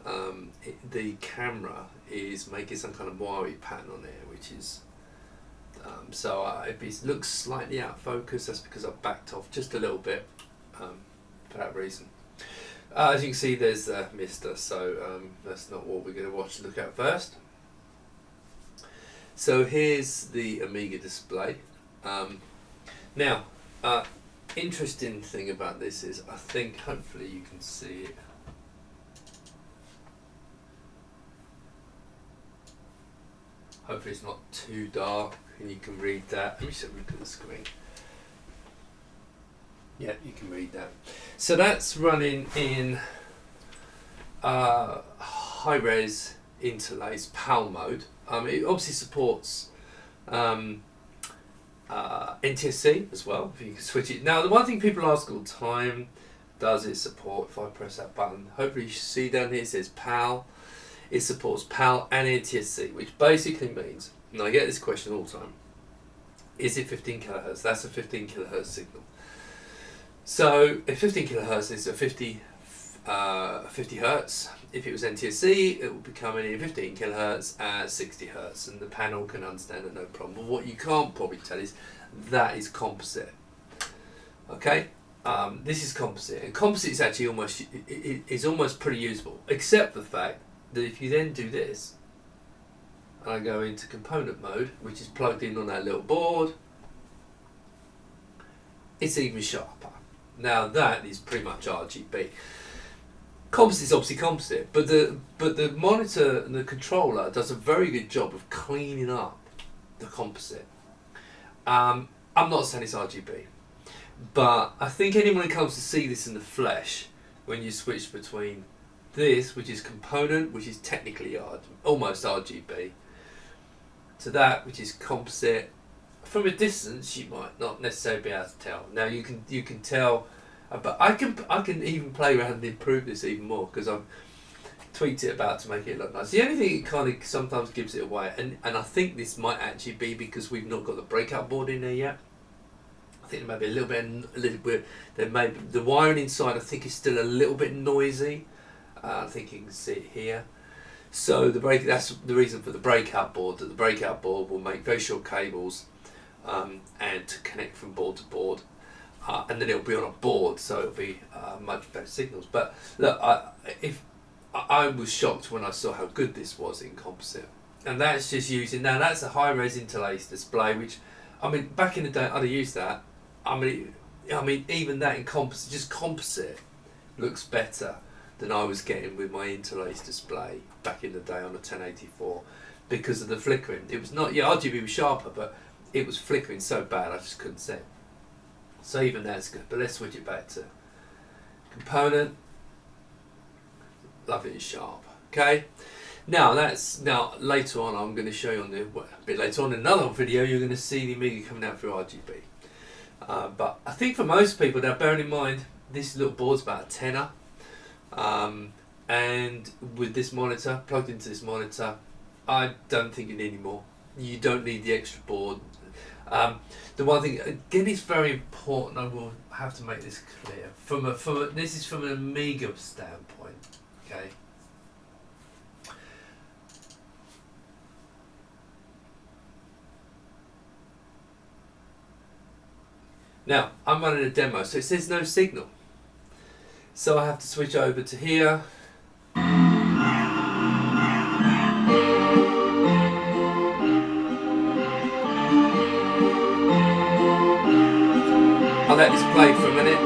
the camera is making some kind of wiry pattern on there, which is if it looks slightly out of focus, that's because I've backed off just a little bit for that reason. As you can see, there's MiSter, so that's not what we're going to look at first. So here's the Amiga display. Now, interesting thing about this is, I think hopefully you can see it. Hopefully it's not too dark and you can read that. Let me just look at the screen. Yeah, you can read that. So that's running in high-res interlace PAL mode. It obviously supports NTSC as well, if you can switch it. Now, the one thing people ask all the time, does it support, if I press that button, hopefully you see down here it says PAL. It supports PAL and NTSC, which basically means, and I get this question all the time, is it 15 kilohertz? That's a 15 kilohertz signal. So if 15 kilohertz is a 50 hertz, if it was NTSC, it would be coming in 15 kilohertz at 60 hertz, and the panel can understand it no problem. But what you can't probably tell is that is composite. Okay, this is composite, and composite is actually almost pretty usable, except the fact that if you then do this, and I go into component mode, which is plugged in on that little board, it's even sharper. Now that is pretty much RGB. Composite is obviously composite, but the monitor and the controller does a very good job of cleaning up the composite. I'm not saying it's RGB, but I think anyone who comes to see this in the flesh, when you switch between this, which is component, which is technically almost RGB, to that, which is composite, from a distance you might not necessarily be able to tell. Now you can tell, but I can even play around and improve this even more, because I've tweaked it about to make it look nice. The only thing it kind of sometimes gives it away, and I think this might actually be because we've not got the breakout board in there yet. I think there may be a little bit. There may be, the wiring inside I think is still a little bit noisy. I think you can see it here. So that's the reason for the breakout board. That the breakout board will make very short cables and to connect from board to board, and then it'll be on a board, so it'll be much better signals. But look, I was shocked when I saw how good this was in composite, and that's just using, now that's a high res interlaced display, which I mean back in the day I'd have used that. I mean even that in composite, just composite looks better than I was getting with my interlaced display back in the day on a 1084, because of the flickering. It was not, RGB was sharper, but it was flickering so bad I just couldn't see it. So even that's good. But let's switch it back to component. Love it is sharp. Okay. Now later on I'm going to show you a bit later on in another video, you're going to see the Amiga coming out through RGB. But I think for most people, now bearing in mind this little board's about a tenner. And with this monitor, plugged into this monitor, I don't think you need any more. You don't need the extra board. The one thing, again, it's very important, I will have to make this clear, this is from an Amiga standpoint, okay? Now, I'm running a demo, so it says no signal. So I have to switch over to here. I'll let this play for a minute.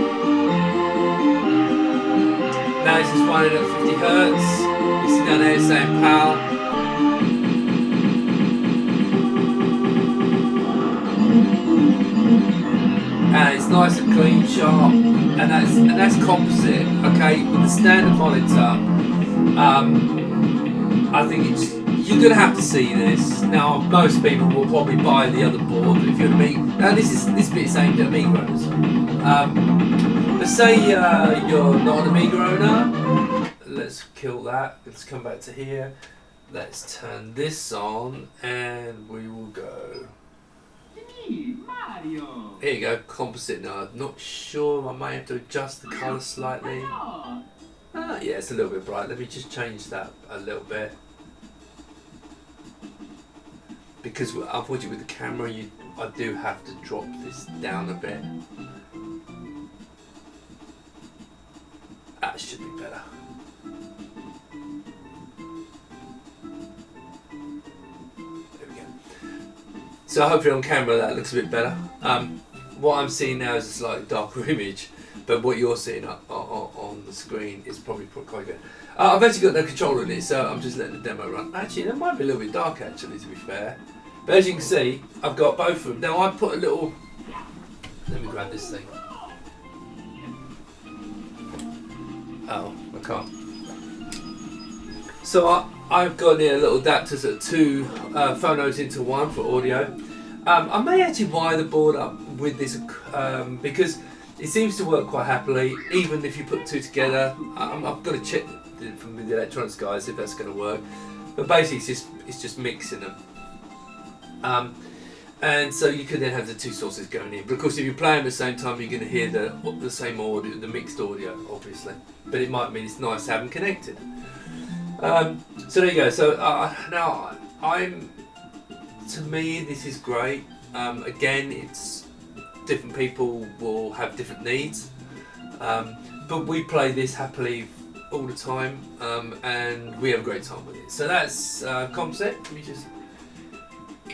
Now this is running at 50 hertz. You see down there saying PAL. And it's nice and clean, sharp, and that's composite. Okay, with the standard monitor, I think you're gonna have to see this. Now, most people will probably buy the other board if you're Amiga. Now, this bit's aimed at Amiga owners. But say you're not an Amiga owner. Let's kill that. Let's come back to here. Let's turn this on, and we will go. Here you go, composite. Now I'm not sure, I might have to adjust the colour slightly. Yeah, it's a little bit bright. Let me just change that a little bit. Because unfortunately with the camera, I do have to drop this down a bit. That should be better. So hopefully on camera that looks a bit better. What I'm seeing now is a slightly darker image, but what you're seeing on the screen is probably quite good. I've actually got no controller in it, so I'm just letting the demo run. Actually, that might be a little bit dark actually, to be fair. But as you can see, I've got both of them. Now I put a little, let me grab this thing. Oh, I can't. So I've got here little adapters that are two phonos into one for audio. I may actually wire the board up with this because it seems to work quite happily, even if you put two together. I've got to check from the electronics guys if that's going to work. But basically, it's just mixing them. And so you can then have the two sources going in. But of course, if you play them at the same time, you're going to hear the same audio, the mixed audio, obviously. But it might mean it's nice to have them connected. So there you go. So now to me, this is great. Again, it's different people will have different needs, but we play this happily all the time, and we have a great time with it. So that's composite. Let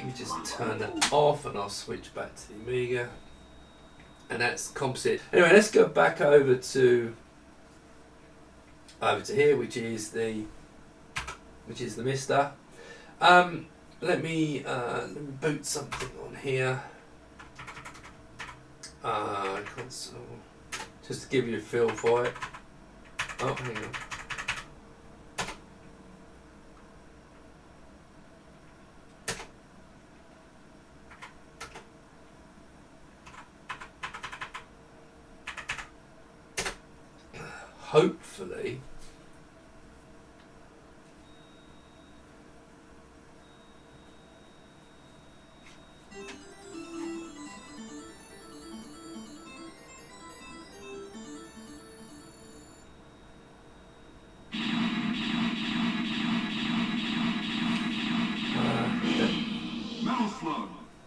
me just turn that off, and I'll switch back to the Amiga. And that's composite. Anyway, let's go back over to here, which is the MiSter. Let me boot something on here. Console, just to give you a feel for it. Oh, hang on. Hopefully.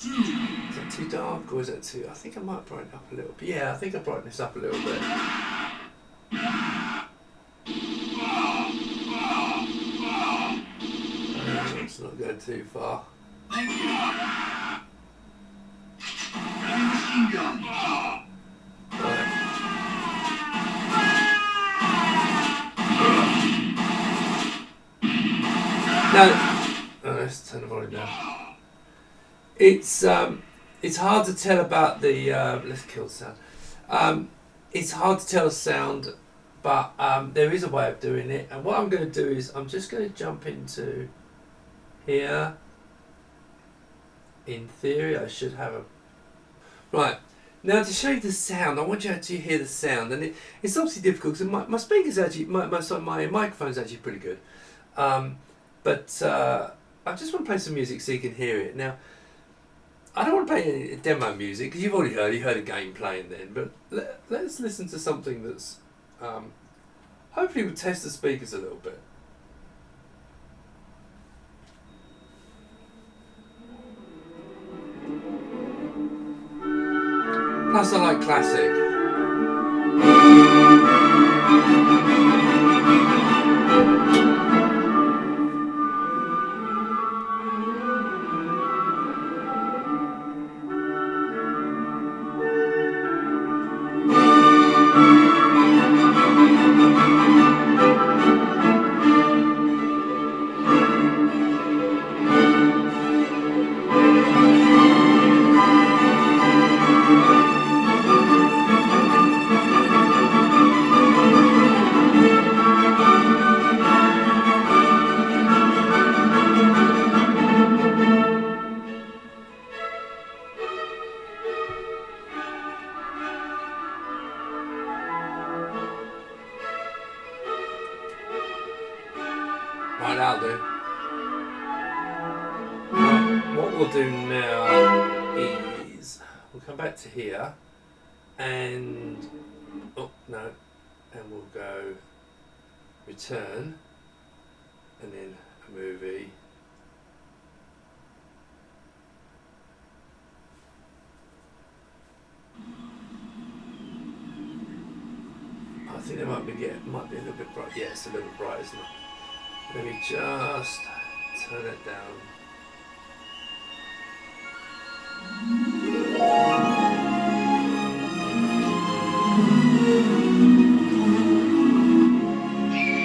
Is that too dark or is that too... I think I might brighten it up a little bit. Yeah, I think I'll brighten this up a little bit. Let's not go too far. Right. Now, let's turn the volume down. It's hard to tell about the let's kill the sound. It's hard to tell the sound, but there is a way of doing it. And what I'm going to do is I'm just going to jump into here. In theory, I should have a right now to show you the sound. I want you to actually hear the sound, and it's obviously difficult because my speakers actually my microphone's actually pretty good, but I just want to play some music so you can hear it now. I don't want to play any demo music because you've already heard a game playing then, but let's listen to something that's hopefully will test the speakers a little bit. Plus I like classic. Right, that'll do. Right, what we'll do now is we'll come back to here and oh no, and we'll go return and then a movie. I think it might be a little bit bright. Yeah, it's a little bit bright, isn't it? Let me just turn it down.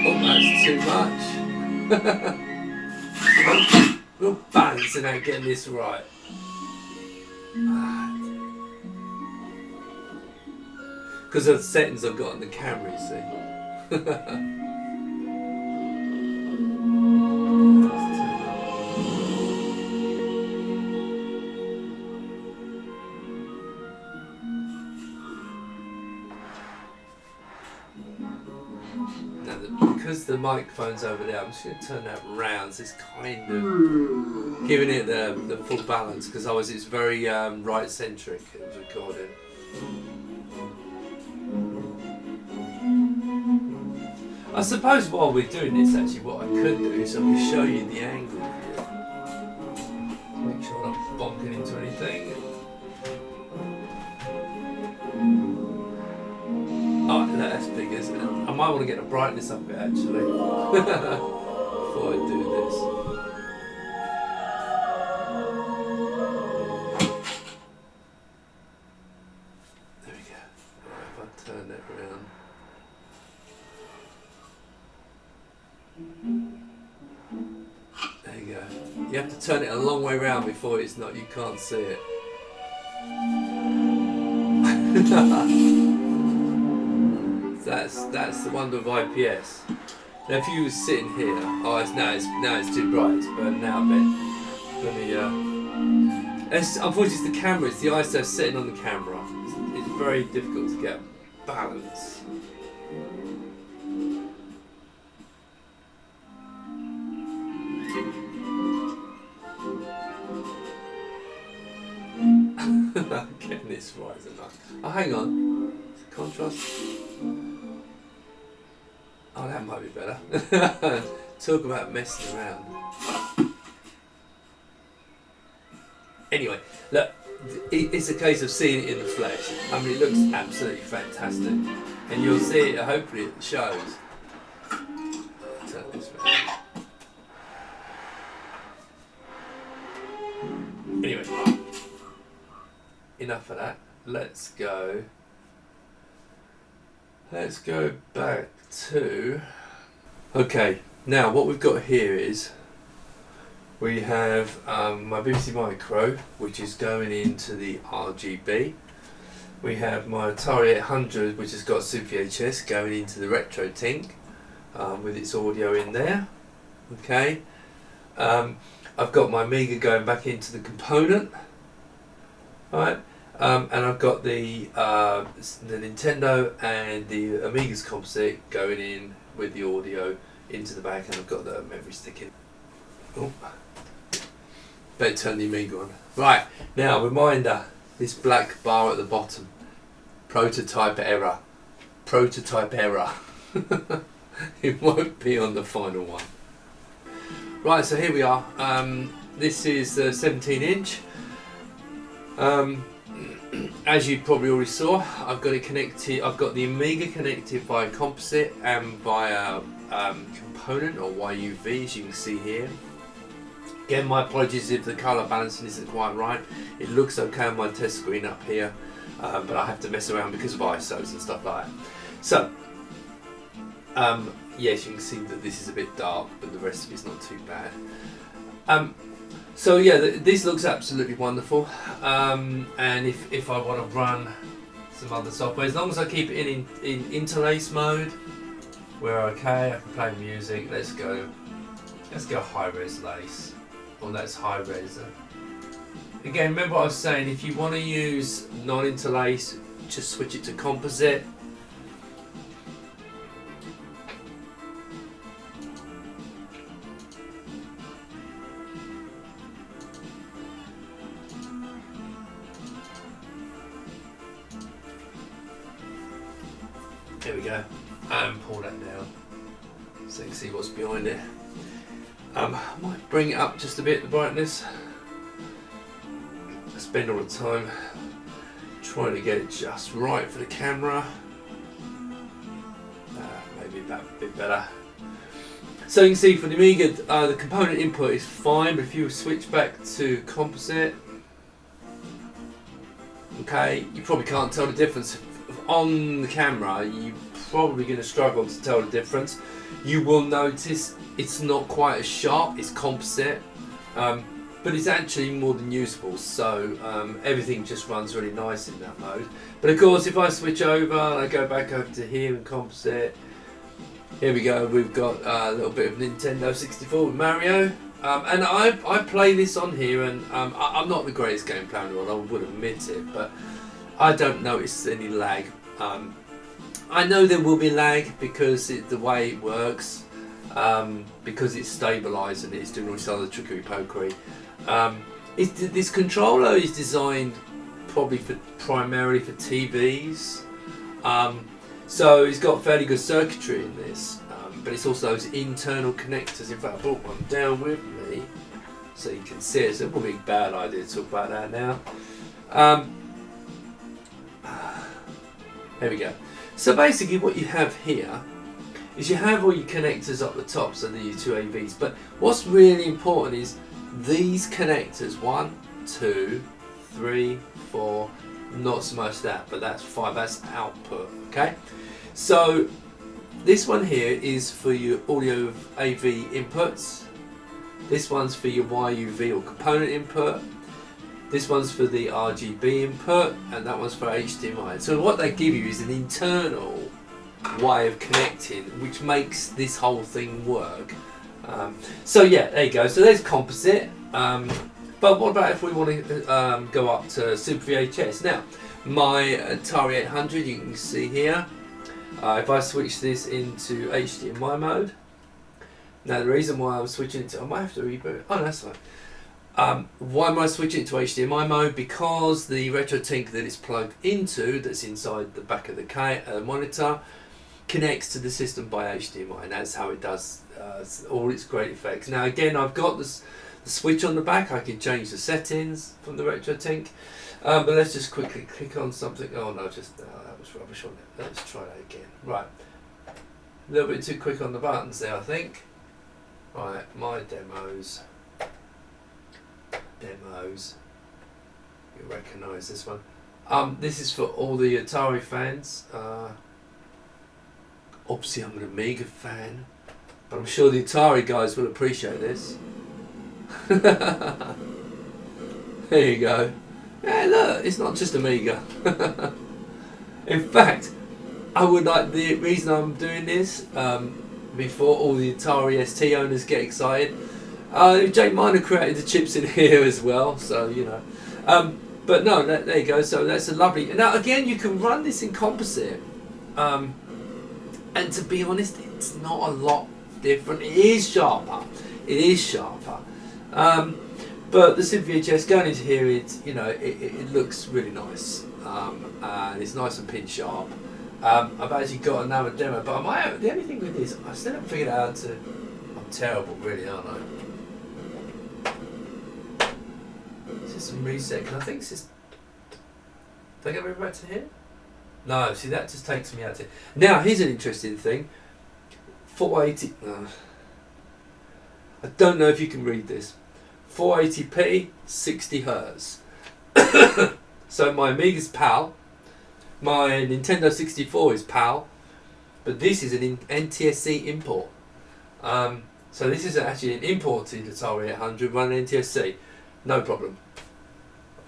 Oh, that's too much. We're balancing out getting this right. Because of the settings I've got on the camera, you see. the microphone's over there. I'm just going to turn that round so it's kind of giving it the full balance, because otherwise it's very right centric. It was recording. I suppose while we're doing this, actually, what I could do is I could show you the angle here. Make sure I'm not bonking into anything. Oh, that's big, isn't it? I might want to get the brightness up a bit, actually, before I do this. There we go. Right, if I turn that around. There you go. You have to turn it a long way round before it's not, you can't see it. That's the wonder of IPS. Now if you were sitting here, oh, now it's too bright, it's burning out a bit. Let me, unfortunately it's the camera, it's the ISO sitting on the camera. It's very difficult to get balance. Getting this right, isn't it? Oh, hang on. Contrast. Oh, that might be better. Talk about messing around. Anyway, look, it's a case of seeing it in the flesh. I mean, it looks absolutely fantastic. And you'll see it, hopefully it shows. Turn this around. Anyway, enough of that. Let's go back to... Okay, now what we've got here is we have my BBC Micro, which is going into the RGB. We have my Atari 800, which has got Super VHS going into the Retro Tink with its audio in there. Okay, I've got my Amiga going back into the component. Right. And I've got the Nintendo and the Amiga's composite going in with the audio into the back, and I've got the memory stick in. Oh, better turn the Amiga on. Right, now reminder, this black bar at the bottom, prototype error. Prototype error. It won't be on the final one. Right, so here we are. This is 17-inch. As you probably already saw, I've got it connected. I've got the Amiga connected via composite and via component or YUV, as you can see here. Again, my apologies if the colour balancing isn't quite right. It looks okay on my test screen up here, but I have to mess around because of ISOs and stuff like that. So, yes, you can see that this is a bit dark, but the rest of it's not too bad. So yeah, this looks absolutely wonderful, and if I want to run some other software, as long as I keep it in interlace mode, we're okay. I can play music. Let's go high res lace, or that's high res. Again, remember what I was saying, if you want to use non-interlace, just switch it to composite. There we go, and pull that down so you can see what's behind it. I might bring it up just a bit, the brightness. I spend all the time trying to get it just right for the camera. Maybe that a bit better. So you can see for the Amiga, the component input is fine, but if you switch back to composite, okay, you probably can't tell the difference. On the camera, you're probably going to struggle to tell the difference. You will notice it's not quite as sharp, it's composite, but it's actually more than usable, so everything just runs really nice in that mode. But of course, if I switch over and I go back over to here in composite, here we go, we've got a little bit of Nintendo 64 with Mario, and I play this on here, and I'm not the greatest game player in the world, I would admit it, but I don't notice any lag. I know there will be lag because the way it works, because it's stabilised and it's doing all this other trickery pokery. This controller is designed probably primarily for TVs, so it's got fairly good circuitry in this, but it's also those internal connectors. In fact, I brought one down with me so you can see it. So it would be a bad idea to talk about that now. There we go. So basically what you have here is you have all your connectors up the top, so the two AVs, but what's really important is these connectors, 1, 2, 3, 4, not so much that, but that's 5, that's output, okay? So this one here is for your audio AV inputs, this one's for your YUV or component input, this one's for the RGB input, and that one's for HDMI. So what they give you is an internal way of connecting, which makes this whole thing work. So yeah, there you go. So there's composite. But what about if we want to go up to Super VHS? Now, my Atari 800, you can see here, if I switch this into HDMI mode, now the reason why I'm switching it to, I might have to reboot, oh that's fine. Why am I switching it to HDMI mode? Because the retro Tink that it's plugged into, that's inside the back of the monitor, connects to the system by HDMI, and that's how it does all its great effects. Now again, I've got the switch on the back. I can change the settings from the retro Tink, but let's just quickly click on something. Oh no, that was rubbish on it. Let's try that again. Right, a little bit too quick on the buttons there, I think. Right, my demos. You recognise this one. This is for all the Atari fans. Obviously I'm an Amiga fan, but I'm sure the Atari guys will appreciate this. There you go. Yeah, look, it's not just Amiga. In fact, I would like, the reason I'm doing this, before all the Atari ST owners get excited, Jake Miner created the chips in here as well, so you know. But no, there you go. So that's a lovely. Now again, you can run this in composite, and to be honest, it's not a lot different. It is sharper. It is sharper. But the Super VHS going into here, it looks really nice, and it's nice and pin sharp. I've actually got another demo, but the only thing with this, I still haven't figured out how to. I'm terrible, really, aren't I? Some reset. Can I think this is? Did I get rid back to here? No. See, that just takes me out to. Now here's an interesting thing. 480. I don't know if you can read this. 480p, 60 Hertz. So my Amiga's PAL, my Nintendo 64 is PAL, but this is an NTSC import. So this is actually an imported Atari 800 running NTSC. No problem.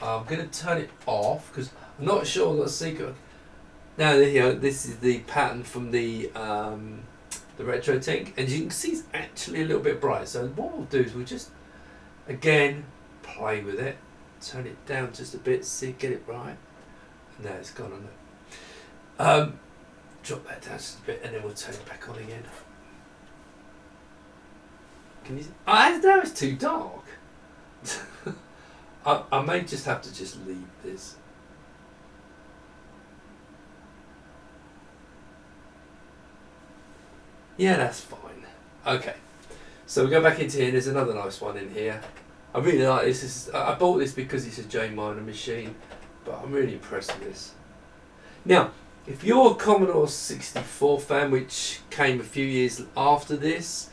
I'm going to turn it off because I'm not sure what the secret. Now here, this is the pattern from the retro Tink, and you can see it's actually a little bit bright. So what we'll do is we'll just again play with it, turn it down just a bit, see, get it right. And now it's gone on it. Drop that down just a bit, and then we'll turn it back on again. Can you see? I know it's too dark. I may just have to just leave this. Yeah, that's fine. Okay, so we go back into here. There's another nice one in here. I really like this. I bought this because it's a J Miner machine, but I'm really impressed with this. Now, if you're a Commodore 64 fan, which came a few years after this,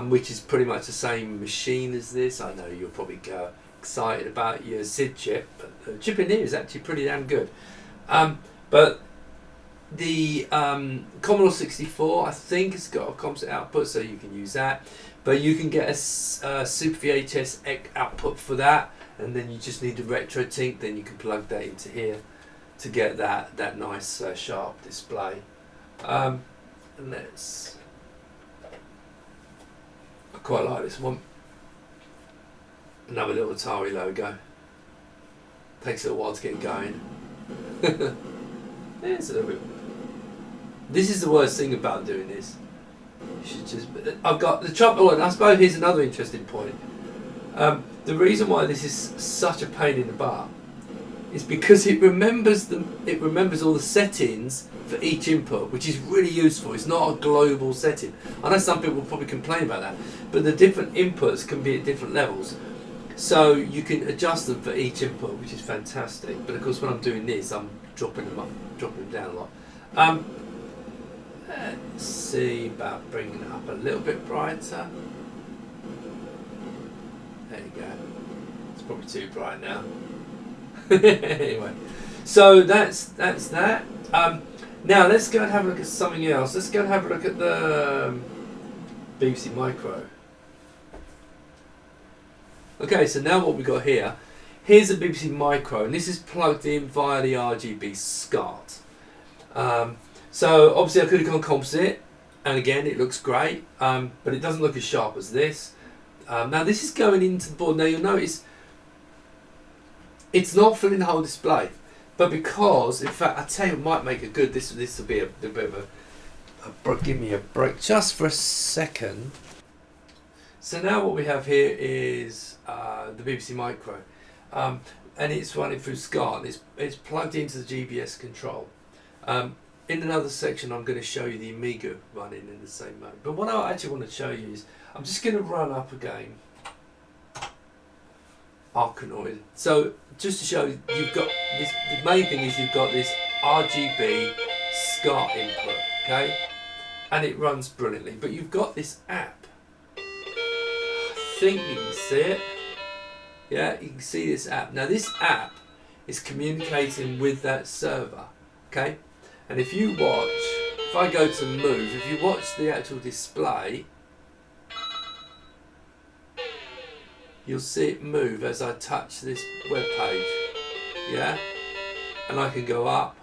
which is pretty much the same machine as this, I know you'll probably go excited about your SID chip, but the chip in here is actually pretty damn good. But the Commodore 64, I think it's got a composite output, so you can use that. But you can get a Super VHS output for that, and then you just need the retro Tink. Then you can plug that into here to get that nice sharp display. And let's. I quite like this one. Another little Atari logo. Takes a little while to get going. Yeah, it's a little bit. This is the worst thing about doing this. You should just. I've got the trouble, and I suppose here's another interesting point. The reason why this is such a pain in the butt is because it remembers them. It remembers all the settings for each input, which is really useful. It's not a global setting. I know some people will probably complain about that, but the different inputs can be at different levels, so you can adjust them for each input, which is fantastic. But of course, when I'm doing this, I'm dropping them up, dropping them down a lot. Let's see about bringing it up a little bit brighter. There you go. It's probably too bright now. Anyway, so that's that. Now let's go and have a look at something else. Let's go and have a look at the BBC Micro. Okay, so now what we got here, here's a BBC Micro, and this is plugged in via the RGB Scart. So obviously I could have gone composite, and again it looks great, but it doesn't look as sharp as this. Now this is going into the board. Now you'll notice it's not filling the whole display. But because, in fact, I tell you, it might make it good. This will be a bit of give me a break just for a second. So now what we have here is the BBC Micro, and it's running through Scart. It's plugged into the GBS-Control. In another section, I'm going to show you the Amiga running in the same mode. But what I actually want to show you is I'm just going to run up again Arkanoid. So just to show you, you've got this. The main thing is you've got this RGB Scart input, okay, and it runs brilliantly. But you've got this app. I think you can see it. Yeah, you can see this app. Now this app is communicating with that server, okay. And if you watch, if I go to move, if you watch the actual display, you'll see it move as I touch this web page, yeah? And I can go up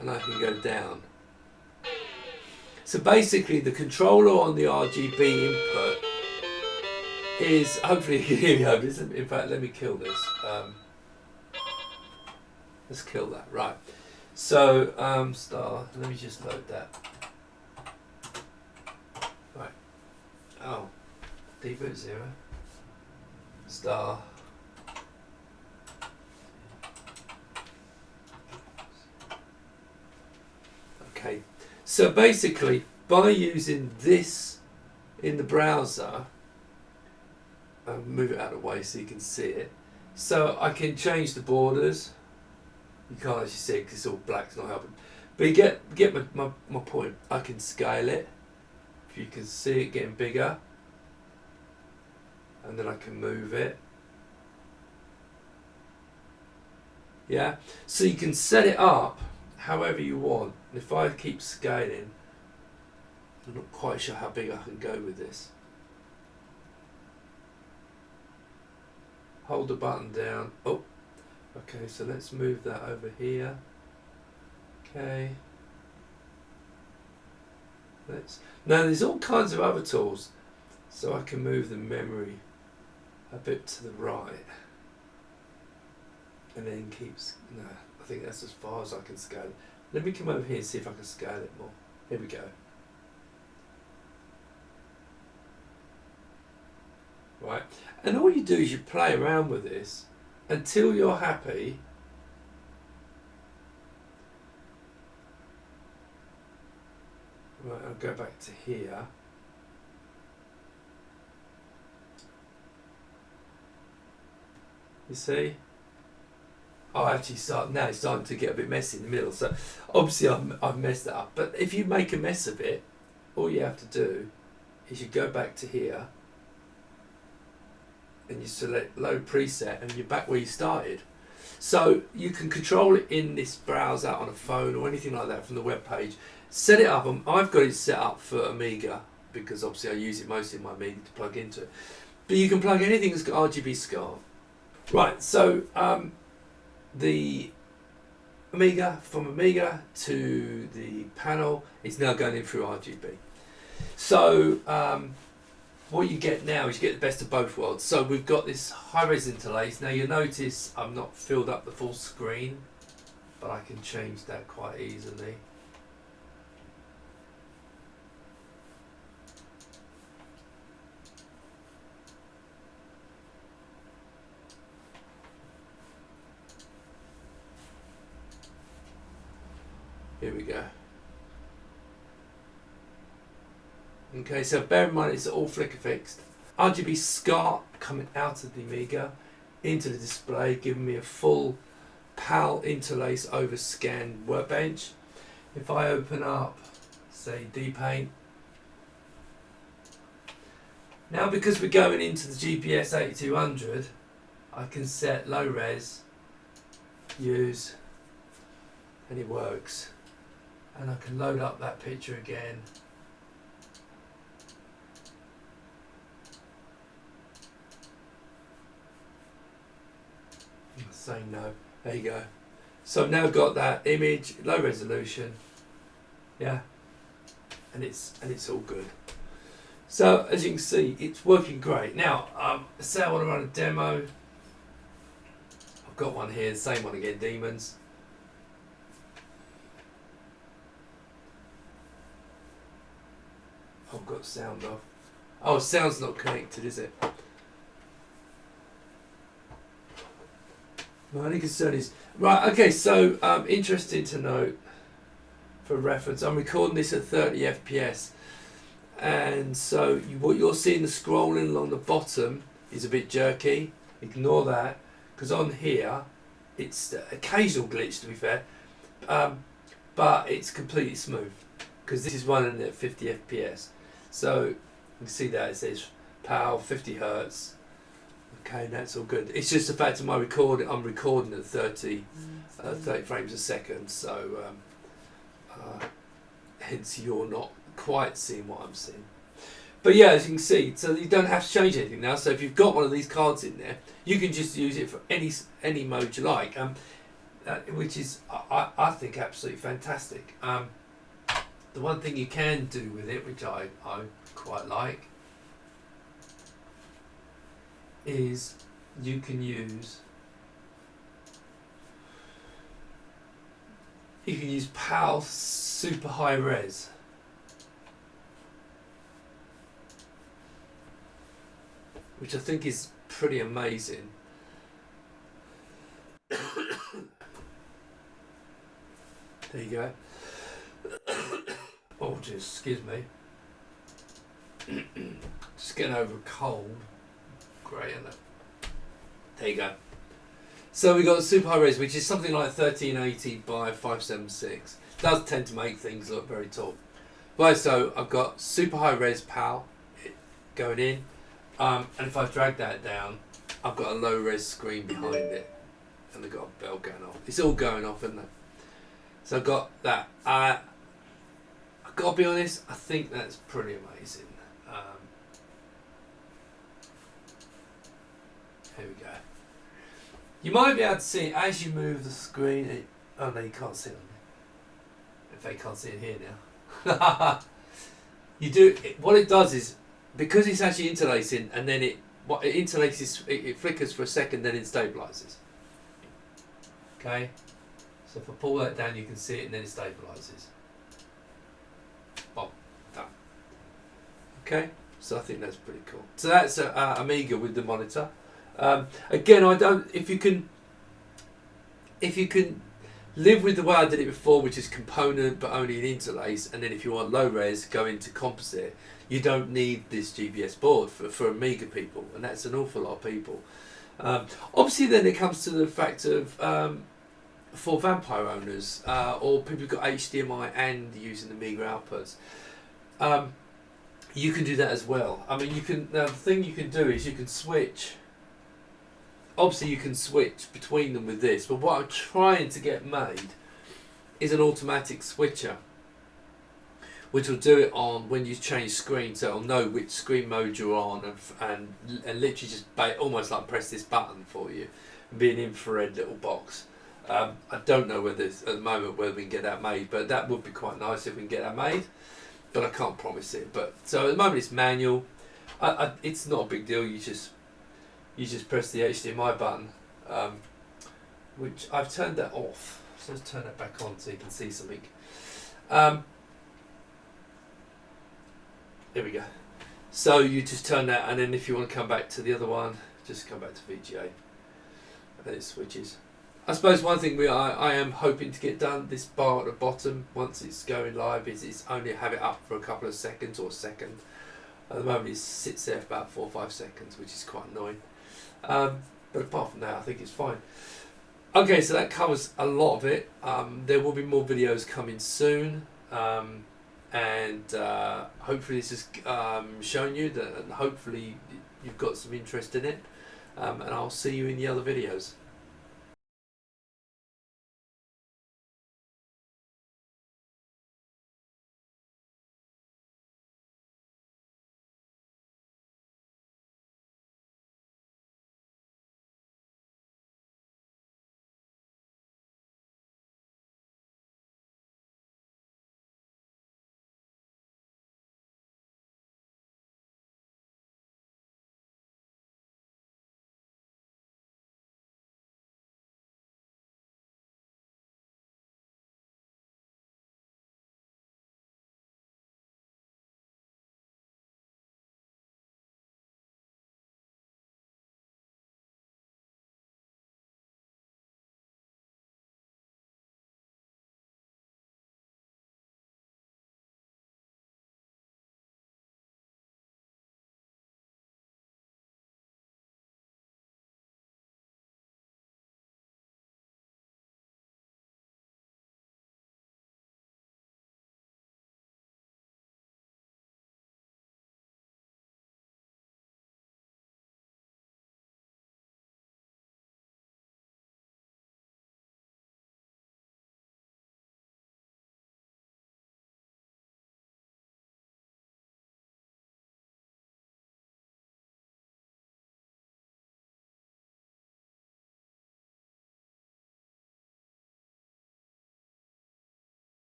and I can go down. So basically the controller on the RGB input is, hopefully you can hear me over this. In fact, let me kill this. Let's kill that, right. So, star, let me just load that. Right. Oh, deboot 0. Star. Okay, so basically by using this in the browser, I'll move it out of the way so you can see it. So I can change the borders. You can't actually see it because it's all black, it's not helping. But you get my point. I can scale it. If you can see it getting bigger. And then I can move it. Yeah, so you can set it up however you want. And if I keep scaling, I'm not quite sure how big I can go with this. Hold the button down. Oh, okay, so let's move that over here. Okay. Now there's all kinds of other tools. So I can move the memory a bit to the right, and then no, I think that's as far as I can scale it. Let me come over here and see if I can scale it more. Here we go. Right, and all you do is you play around with this until you're happy. Right, I'll go back to here. You see? Oh, actually, now it's starting to get a bit messy in the middle. So obviously I've messed that up. But if you make a mess of it, all you have to do is you go back to here and you select load preset and you're back where you started. So you can control it in this browser on a phone or anything like that from the web page. Set it up. I've got it set up for Amiga because obviously I use it mostly in my Amiga to plug into it. But you can plug anything that's got RGB Scart. Right, so the Amiga, from Amiga to the panel, is now going in through RGB. So what you get now is you get the best of both worlds. So we've got this high-res interlace. Now you'll notice I've not filled up the full screen, but I can change that quite easily. Here we go. Okay, so bear in mind it's all flicker fixed. RGB Scart coming out of the Amiga into the display, giving me a full PAL interlace over scan workbench. If I open up, say, D-Paint, now because we're going into the GBS-8200, I can set low res, use, and it works. And I can load up that picture again. Saying no. There you go. So I've now got that image, low resolution, yeah, and it's all good. So as you can see, it's working great. Now, say I want to run a demo. I've got one here, the same one again, Demons. I've got sound off. Oh, sound's not connected, is it? My only concern is, right, okay, so interesting to note, for reference, I'm recording this at 30 FPS, and so what you're seeing, the scrolling along the bottom is a bit jerky. Ignore that, because on here, it's the occasional glitch, to be fair, but it's completely smooth, because this is running at 50 FPS. So you can see that it says PAL 50 Hertz. Okay, that's all good. It's just the fact of my recording. I'm recording at 30 frames a second, so hence you're not quite seeing what I'm seeing. But yeah, as you can see, so you don't have to change anything now. So if you've got one of these cards in there, you can just use it for any mode you like, which is I think absolutely fantastic. The one thing you can do with it, which I quite like, is you can use PAL super high res, which I think is pretty amazing. There you go. Oh, just excuse me. Just getting over a cold. Great, isn't it? There you go. So we got super high res, which is something like 1380 by 576. Does tend to make things look very tall. Right, so I've got super high res PAL going in, and if I drag that down, I've got a low res screen behind it, and I've got a bell going off. It's all going off, isn't it? So I've got that. I've got to be honest, I think that's pretty amazing. Here we go. You might be able to see it as you move the screen. Oh no, you can't see it. In fact, you can't see it here now. You do. What it does is, because it's actually interlacing, and then it interlaces, it flickers for a second, then it stabilizes. Okay. So if I pull that down, you can see it, and then it stabilizes. Boom, done. Okay. So I think that's pretty cool. So that's Amiga with the monitor. Again, I don't. If you can live with the way I did it before, which is component but only an interlace, and then if you want low res, go into composite. You don't need this GBS board for Amiga people, and that's an awful lot of people. Obviously, then it comes to the fact of for Vampire owners or people who've got HDMI and using the Amiga outputs. You can do that as well. I mean, you can. Now, the thing you can do is you can switch. Obviously you can switch between them with this, but what I'm trying to get made is an automatic switcher, which will do it on when you change screen, so it'll know which screen mode you're on, and literally just almost like press this button for you, and be an infrared little box. I don't know whether at the moment whether we can get that made, but that would be quite nice if we can get that made, but I can't promise it. But so at the moment it's manual. It's not a big deal. You just press the HDMI button, which I've turned that off. So let's turn that back on so you can see something. There we go. So you just turn that, and then if you want to come back to the other one, just come back to VGA, and then it switches. I suppose one thing I am hoping to get done, this bar at the bottom, once it's going live, is it's only have it up for a couple of seconds or a second. At the moment it sits there for about 4 or 5 seconds, which is quite annoying. But apart from that, I think it's fine. Okay, so that covers a lot of it. There will be more videos coming soon. And hopefully this has shown you that, and hopefully you've got some interest in it. And I'll see you in the other videos.